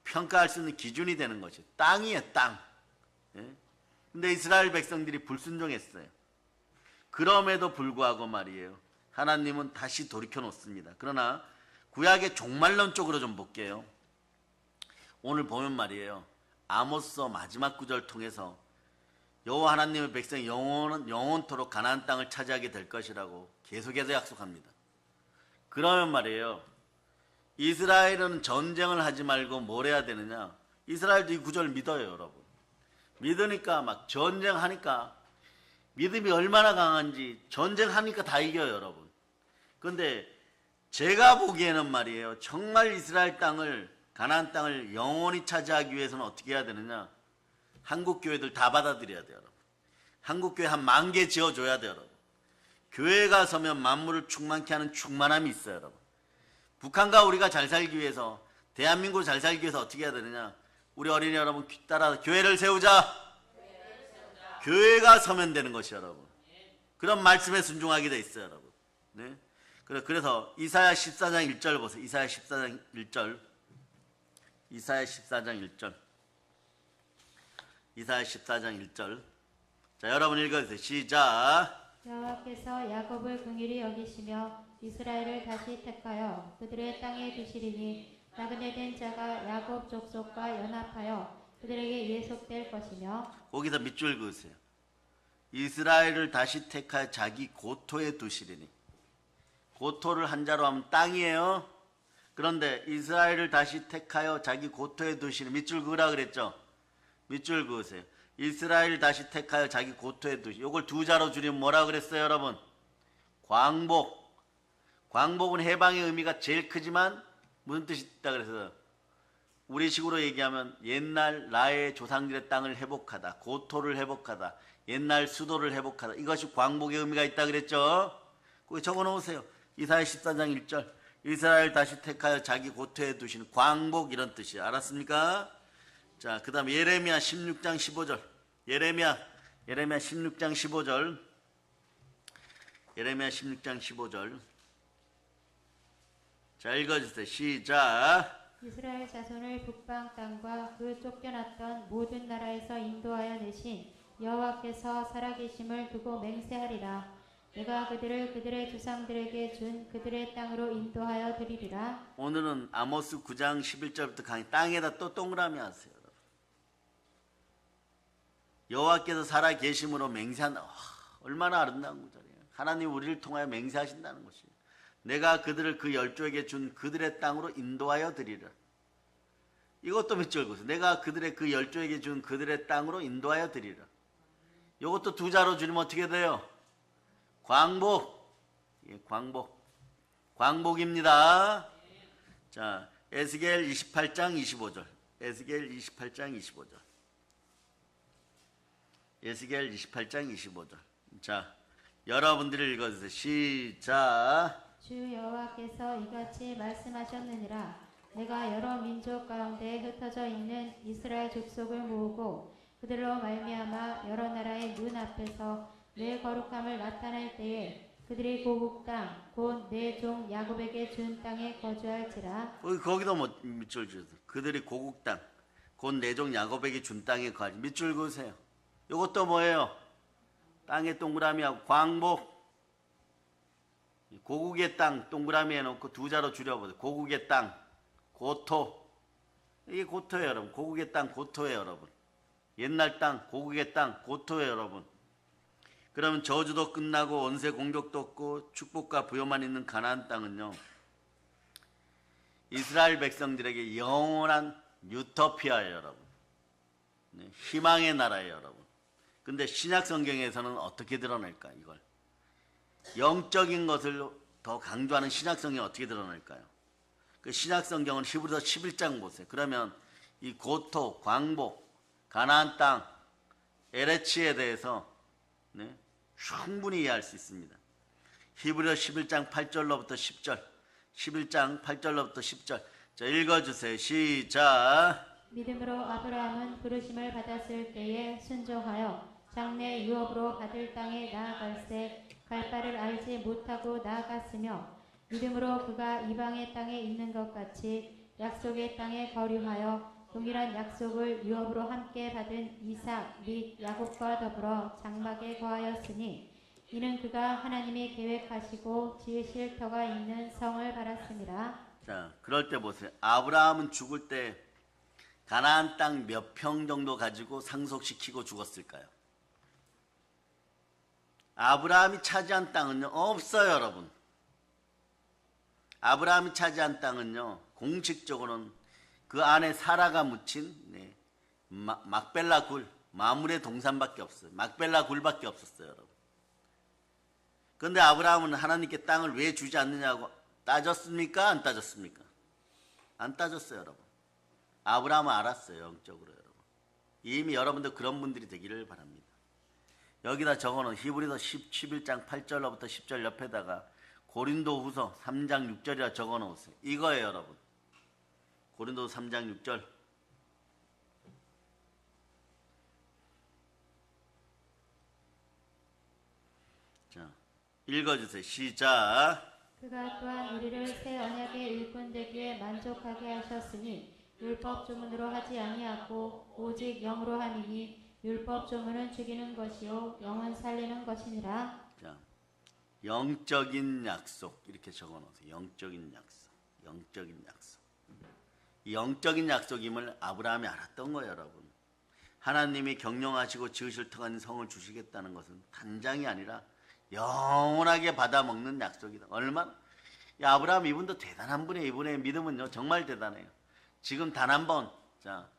평가할 수 있는 기준이 되는 것이에요. 땅이에요. 땅. 근데 이스라엘 백성들이 불순종했어요. 그럼에도 불구하고 말이에요. 하나님은 다시 돌이켜 놓습니다. 그러나 구약의 종말론 쪽으로 좀 볼게요. 오늘 보면 말이에요. 아모스서 마지막 구절 통해서 여호와 하나님의 백성이 영원토록 가나안 땅을 차지하게 될 것이라고 계속해서 약속합니다. 그러면 말이에요. 이스라엘은 전쟁을 하지 말고 뭘 해야 되느냐. 이스라엘도 이 구절을 믿어요, 여러분. 믿으니까 막 전쟁하니까 믿음이 얼마나 강한지 전쟁하니까 다 이겨요, 여러분. 그런데 제가 보기에는 말이에요. 정말 이스라엘 땅을 가나안 땅을 영원히 차지하기 위해서는 어떻게 해야 되느냐. 한국 교회들 다 받아들여야 돼요, 여러분. 한국 교회 한 10,000개 지어줘야 돼요, 여러분. 교회가 서면 만물을 충만케 하는 충만함이 있어요, 여러분. 북한과 우리가 잘 살기 위해서 대한민국을 잘 살기 위해서 어떻게 해야 되느냐. 우리 어린이 여러분 따라 교회를 세우자. 교회가 서면 되는 것이요, 여러분. 그런 말씀에 순종하게 돼 있어요, 여러분. 네? 그래서 이사야 14장 1절 보세요. 이사야 14장 1절. 이사야 14장 1절. 이사야 14장 1절. 자, 여러분 읽어주세요. 시작. 여호와께서 야곱을 긍휼히 여기시며 이스라엘을 다시 택하여 그들의 땅에 두시리니 나그네 된 자가 야곱 족속과 연합하여 그들에게 예속될 것이며. 거기서 밑줄 그으세요. 이스라엘을 다시 택하여 자기 고토에 두시리니. 고토를 한자로 하면 땅이에요. 그런데 이스라엘을 다시 택하여 자기 고토에 두시니. 밑줄 그으라 그랬죠. 밑줄 그으세요. 이스라엘을 다시 택하여 자기 고토에 두시. 이걸 두 자로 줄이면 뭐라 그랬어요, 여러분? 광복. 광복은 해방의 의미가 제일 크지만 무슨 뜻이 있다 그래서 우리식으로 얘기하면 옛날 나의 조상들의 땅을 회복하다, 고토를 회복하다, 옛날 수도를 회복하다. 이것이 광복의 의미가 있다 그랬죠. 거기 적어놓으세요. 이사야 14장 1절. 이스라엘 다시 택하여 자기 고토에 두시는 광복, 이런 뜻이에요. 알았습니까? 자, 그 다음에 예레미야 16장 15절. 예레미야 16장 15절. 예레미야 16장 15절. 자, 읽어주세요. 시작. 이스라엘 자손을 북방 땅과 그 쫓겨났던 모든 나라에서 인도하여 내신 여호와께서 살아계심을 두고 맹세하리라. 내가 그들을 그들의 조상들에게 준 그들의 땅으로 인도하여 드리리라. 오늘은 아모스 9장 11절부터 강의 땅에다 또 동그라미 하세요. 여호와께서 살아계심으로 맹세한다. 얼마나 아름다운 구절이에요. 하나님 우리를 통하여 맹세하신다는 것이에요. 내가 그들을 그 열조에게 준 그들의 땅으로 인도하여 드리라. 이것도 밑줄 그으세요. 내가 그들의 그 열조에게 준 그들의 땅으로 인도하여 드리라. 이것도 두 자로 줄이면 어떻게 돼요? 광복. 예, 광복. 광복입니다. 자, 에스겔 28장 25절. 에스겔 28장 25절. 에스겔 28장 25절. 자, 여러분들이 읽어주세요. 시작. 주 여호와께서 이같이 말씀하셨느니라. 내가 여러 민족 가운데 흩어져 있는 이스라엘 족속을 모으고 그들로 말미암아 여러 나라의 눈 앞에서 내 거룩함을 나타낼 때에 그들이 고국 땅 곧 내 종 야곱에게 준 땅에 거주할지라. 거기도 뭐 밑줄 주세요. 그들이 고국 땅, 곧 내 종 야곱에게 준 땅에 거하지. 밑줄 그으세요. 이것도 뭐예요? 땅의 동그라미하고 광복. 고국의 땅 동그라미 해놓고 두 자로 줄여보세요. 고국의 땅, 고토. 이게 고토예요, 여러분. 고국의 땅, 고토예요, 여러분. 옛날 땅, 고국의 땅, 고토예요, 여러분. 그러면 저주도 끝나고 원세 공격도 없고 축복과 부여만 있는 가나안 땅은요, 이스라엘 백성들에게 영원한 유토피아예요, 여러분. 네, 희망의 나라예요, 여러분. 근데 신약 성경에서는 어떻게 드러낼까, 이걸? 영적인 것을 더 강조하는 신약 성경이 어떻게 드러낼까요? 그 신약 성경은 히브리서 11장 보세요. 그러면 이 고토, 광복, 가나안 땅, 에레치에 대해서 네, 충분히 이해할 수 있습니다. 히브리서 11장 8절로부터 10절, 11장 8절로부터 10절. 자, 읽어주세요. 시작. 믿음으로 아브라함은 부르심을 받았을 때에 순종하여 장래 유업으로 받을 땅에 나아갈새 갈 바를 알지 못하고 나아갔으며 믿음으로 그가 이방의 땅에 있는 것 같이 약속의 땅에 거류하여 동일한 약속을 유업으로 함께 받은 이삭 및 야곱과 더불어 장막에 거하였으니 이는 그가 하나님이 계획하시고 지으실 터가 있는 성을 바랐습니다. 자, 그럴 때 보세요. 아브라함은 죽을 때 가나안 땅 몇 평 정도 가지고 상속시키고 죽었을까요? 아브라함이 차지한 땅은요, 없어요, 여러분. 아브라함이 차지한 땅은요, 공식적으로는 그 안에 사라가 묻힌 막벨라 굴, 마물의 동산밖에 없어요. 막벨라 굴밖에 없었어요, 여러분. 그런데 아브라함은 하나님께 땅을 왜 주지 않느냐고 따졌습니까? 안 따졌습니까? 안 따졌어요, 여러분. 아브라함은 알았어요, 영적으로, 여러분. 이미 여러분들 그런 분들이 되기를 바랍니다. 여기다 적어놓은 히브리서 11장 8절로부터 10절 옆에다가 고린도후서 3장 6절이라 적어놓으세요. 이거예요, 여러분. 고린도서 3장 6절. 자, 읽어주세요. 시작. 그가 또한 우리를 새 언약의 일꾼 되기에 만족하게 하셨으니 율법 조문으로 하지 아니하고 오직 영으로 하니니 율법 조문은 죽이는 것이요 영은 살리는 것이니라. 자, 영적인 약속 이렇게 적어놓으세요. 영적인 약속, 영적인 약속. 이 영적인 약속임을 아브라함이 알았던 거예요, 여러분. 하나님이 경영하시고 지으실 터간 성을 주시겠다는 것은 단장이 아니라 영원하게 받아먹는 약속이다. 얼마나? 아브라함 이분도 대단한 분이에요. 이분의 믿음은요 정말 대단해요. 지금 단 한 번, 자,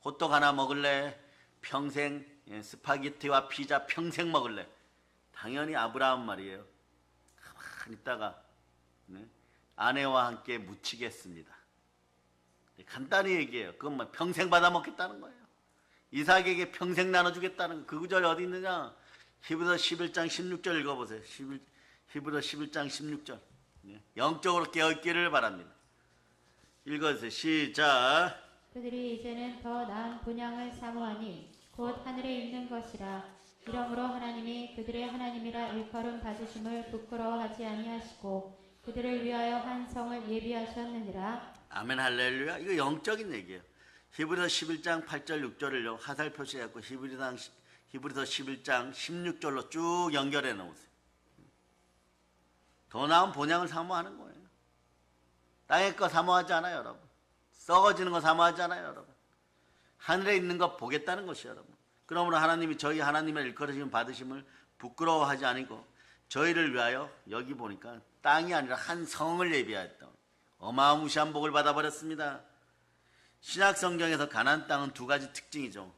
호떡 하나 먹을래? 평생 스파게티와 피자 평생 먹을래? 당연히 아브라함 말이에요. 가만히 있다가 아내와 함께 묻히겠습니다. 간단히 얘기해요. 그건 뭐 평생 받아 먹겠다는 거예요. 이삭에게 평생 나눠주겠다는 거. 그 구절이 어디 있느냐? 히브리서 11장 16절 읽어보세요. 히브리서 11장 16절. 영적으로 깨어있기를 바랍니다. 읽어주세요. 시작. 그들이 이제는 더 나은 분양을 사모하니 곧 하늘에 있는 것이라. 이러므로 하나님이 그들의 하나님이라 일컬음 받으심을 부끄러워하지 아니하시고 그들을 위하여 한 성을 예비하셨느니라. 아멘 할렐루야. 이거 영적인 얘기예요. 히브리서 11장 8절 6절을요 화살 표시해갖고 히브리서 11장 16절로 쭉 연결해 놓으세요. 더 나은 본향을 사모하는 거예요. 땅의 거 사모하지 않아요, 여러분. 썩어지는 거 사모하지 않아요, 여러분. 하늘에 있는 거 보겠다는 것이요, 여러분. 그러므로 하나님이 저희 하나님의 일컬으심 받으심을 부끄러워하지 아니고 저희를 위하여 여기 보니까 땅이 아니라 한 성을 예비하였다. 어마무시한 복을 받아버렸습니다. 신약 성경에서 가나안 땅은 두 가지 특징이죠.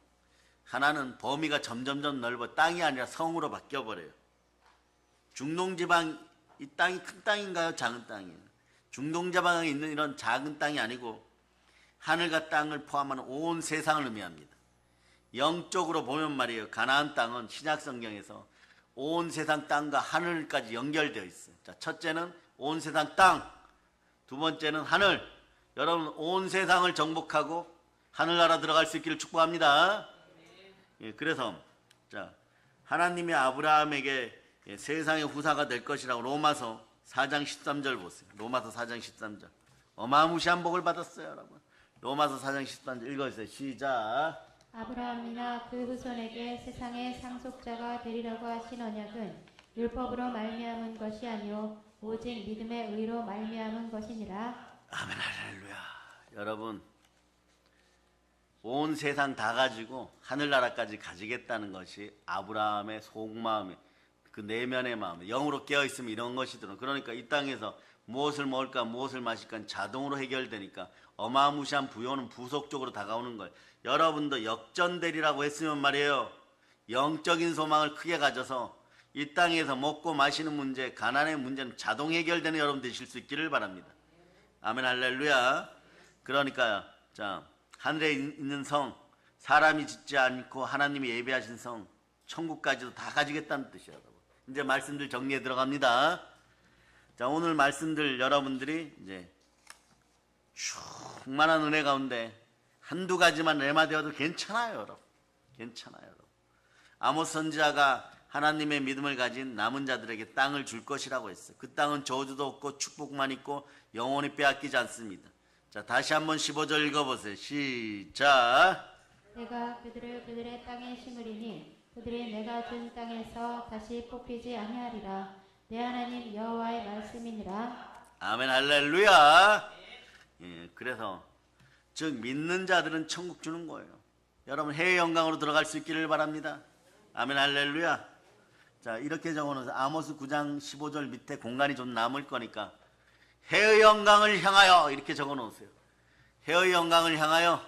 하나는 범위가 점점점 넓어 땅이 아니라 성으로 바뀌어버려요. 중동지방 이 땅이 큰 땅인가요? 작은 땅이에요? 중동지방에 있는 이런 작은 땅이 아니고 하늘과 땅을 포함하는 온 세상을 의미합니다. 영적으로 보면 말이에요. 가나안 땅은 신약 성경에서 온 세상 땅과 하늘까지 연결되어 있어요. 자, 첫째는 온 세상 땅, 두 번째는 하늘. 여러분 온 세상을 정복하고 하늘나라 들어갈 수 있기를 축복합니다. 예, 그래서 자, 하나님이 아브라함에게 세상의 후사가 될 것이라고 로마서 4장 13절 보세요. 로마서 4장 13절. 어마무시한 복을 받았어요, 여러분. 로마서 4장 13절 읽어주세요. 시작. 아브라함이나 그 후손에게 세상의 상속자가 되리라고 하신 언약은 율법으로 말미암은 것이 아니요 오직 믿음의 의로 말미암은 것이니라. 아멘 할렐루야. 여러분 온 세상 다 가지고 하늘나라까지 가지겠다는 것이 아브라함의 속마음이 그 내면의 마음, 영으로 깨어있으면 이런 것이더라. 그러니까 이 땅에서 무엇을 먹을까 무엇을 마실까 자동으로 해결되니까 어마무시한 부요는 부속적으로 다가오는 거예요. 여러분도 역전되리라고 했으면 말이에요. 영적인 소망을 크게 가져서 이 땅에서 먹고 마시는 문제, 가난의 문제는 자동 해결되는 여러분 되실 수 있기를 바랍니다. 아멘 할렐루야. 그러니까 자, 하늘에 있는 성, 사람이 짓지 않고 하나님이 예배하신 성, 천국까지도 다 가지겠다는 뜻이에요. 여러분. 이제 말씀들 정리해 들어갑니다. 자, 오늘 말씀들 여러분들이 이제 충만한 은혜 가운데 한두 가지만 레마되어도 괜찮아요, 여러분. 괜찮아요, 여러분. 아모스 선지자가 하나님의 믿음을 가진 남은 자들에게 땅을 줄 것이라고 했어요. 그 땅은 저주도 없고 축복만 있고 영원히 빼앗기지 않습니다. 자, 다시 한번 15절 읽어보세요. 시작. 내가 그들을 그들의 땅에 심으리니 그들이 내가 준 땅에서 다시 뽑히지 아니하리라. 내 하나님 여호와의 말씀이니라. 아멘 할렐루야. 예, 그래서 즉 믿는 자들은 천국 주는 거예요. 여러분 해의 영광으로 들어갈 수 있기를 바랍니다. 아멘 할렐루야. 자, 이렇게 적어놓으세요. 아모스 9장 15절 밑에 공간이 좀 남을 거니까 해의 영광을 향하여 이렇게 적어놓으세요. 해의 영광을 향하여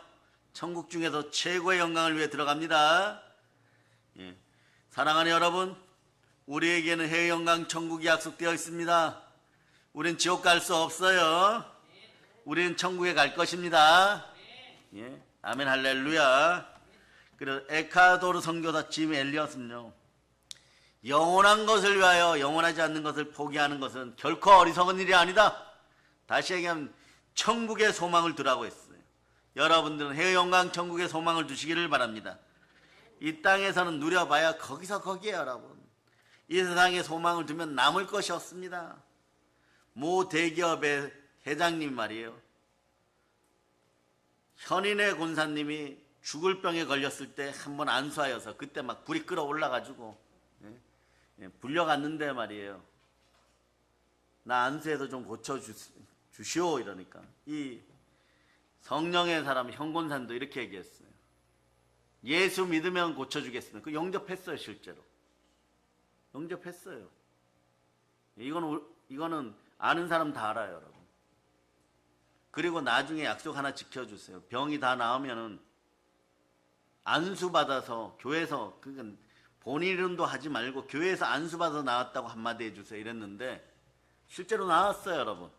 천국 중에서 최고의 영광을 위해 들어갑니다. 예. 사랑하는 여러분, 우리에게는 해의 영광 천국이 약속되어 있습니다. 우린 지옥 갈 수 없어요. 우리는 천국에 갈 것입니다. 예. 아멘 할렐루야. 그래서 에콰도르 선교사 짐 엘리엇은요, 영원한 것을 위하여 영원하지 않는 것을 포기하는 것은 결코 어리석은 일이 아니다. 다시 얘기하면 천국의 소망을 두라고 했어요. 여러분들은 해의 영광 천국의 소망을 두시기를 바랍니다. 이 땅에서는 누려봐야 거기서 거기에요, 여러분. 이 세상에 소망을 두면 남을 것이 없습니다. 모 대기업의 회장님 말이에요. 현인의 권사님이 죽을 병에 걸렸을 때 한번 안수하여서 그때 막 불이 끓어올라가지고 불려갔는데 말이에요. 나 안수해서 좀 고쳐주시오 이러니까 이 성령의 사람 현권사님도 이렇게 얘기했어요. 예수 믿으면 고쳐주겠습니다. 그 영접했어요. 실제로 영접했어요. 이거는 아는 사람 다 알아요, 여러분. 그리고 나중에 약속 하나 지켜주세요. 병이 다 나으면은 안수받아서 교회에서, 그러니까 본인 이름도 하지 말고 교회에서 안수받아서 나왔다고 한마디 해주세요 이랬는데 실제로 나왔어요, 여러분.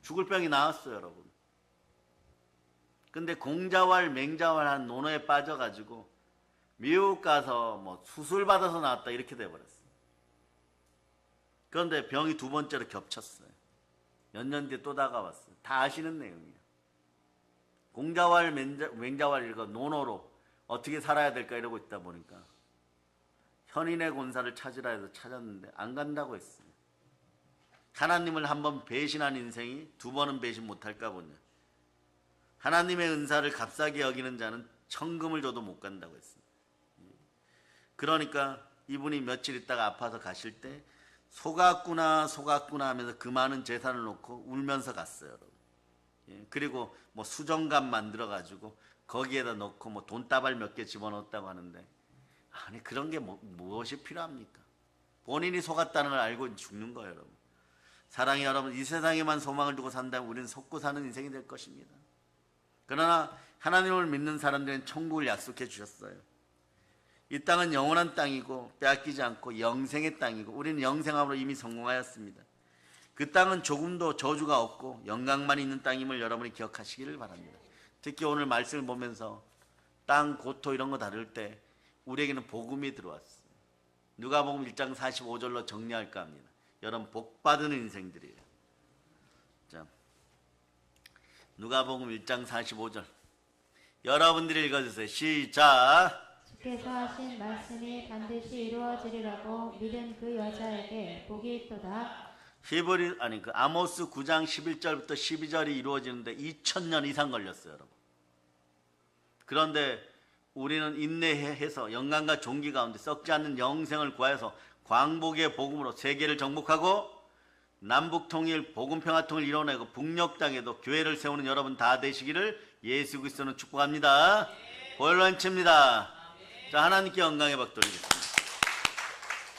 죽을 병이 나왔어요, 여러분. 근데 공자왈 맹자왈한 논어에 빠져가지고 미국 가서 뭐 수술 받아서 나왔다 이렇게 돼버렸어요. 그런데 병이 두 번째로 겹쳤어요. 몇 년 뒤에 또 다가왔어요. 다 아시는 내용이에요. 공자왈 맹자왈 이거 논어로 어떻게 살아야 될까 이러고 있다 보니까 현인의 권사를 찾으라 해서 찾았는데 안 간다고 했어요. 하나님을 한 번 배신한 인생이 두 번은 배신 못할까 보냐. 하나님의 은사를 값싸게 여기는 자는 천금을 줘도 못 간다고 했어요. 그러니까 이분이 며칠 있다가 아파서 가실 때 속았구나 하면서 그 많은 재산을 놓고 울면서 갔어요, 여러분. 그리고 뭐 수정감 만들어 가지고 거기에다 넣고 뭐 돈다발 몇 개 집어넣었다고 하는데, 아니 그런 게 무엇이 필요합니까? 본인이 속았다는 걸 알고 죽는 거예요, 여러분. 사랑해 여러분, 이 세상에만 소망을 두고 산다면 우리는 속고 사는 인생이 될 것입니다. 그러나 하나님을 믿는 사람들은 천국을 약속해 주셨어요. 이 땅은 영원한 땅이고 빼앗기지 않고 영생의 땅이고 우리는 영생함으로 이미 성공하였습니다. 그 땅은 조금도 저주가 없고 영광만 있는 땅임을 여러분이 기억하시기를 바랍니다. 특히 오늘 말씀을 보면서 땅, 고토 이런 거 다룰 때 우리에게는 복음이 들어왔어요. 누가복음 1장 45절로 정리할까 합니다. 여러분 복 받은 인생들이에요. 자, 누가복음 1장 45절 여러분들이 읽어주세요. 시작. 주께서 하신 말씀이 반드시 이루어지리라고 믿은 그 여자에게 복이 있도다. 아모스 9장 11절부터 12절이 이루어지는데 2000년 이상 걸렸어요, 여러분. 그런데 우리는 인내해서 영광과 존귀 가운데 썩지 않는 영생을 구하여서 광복의 복음으로 세계를 정복하고 남북 통일, 복음 평화 통일 이뤄내고 북녘 땅에도 교회를 세우는 여러분 다 되시기를 예수 그리스도는 축복합니다. 보혈로 한칩니다. 자, 하나님께 영광의 박 돌리겠습니다.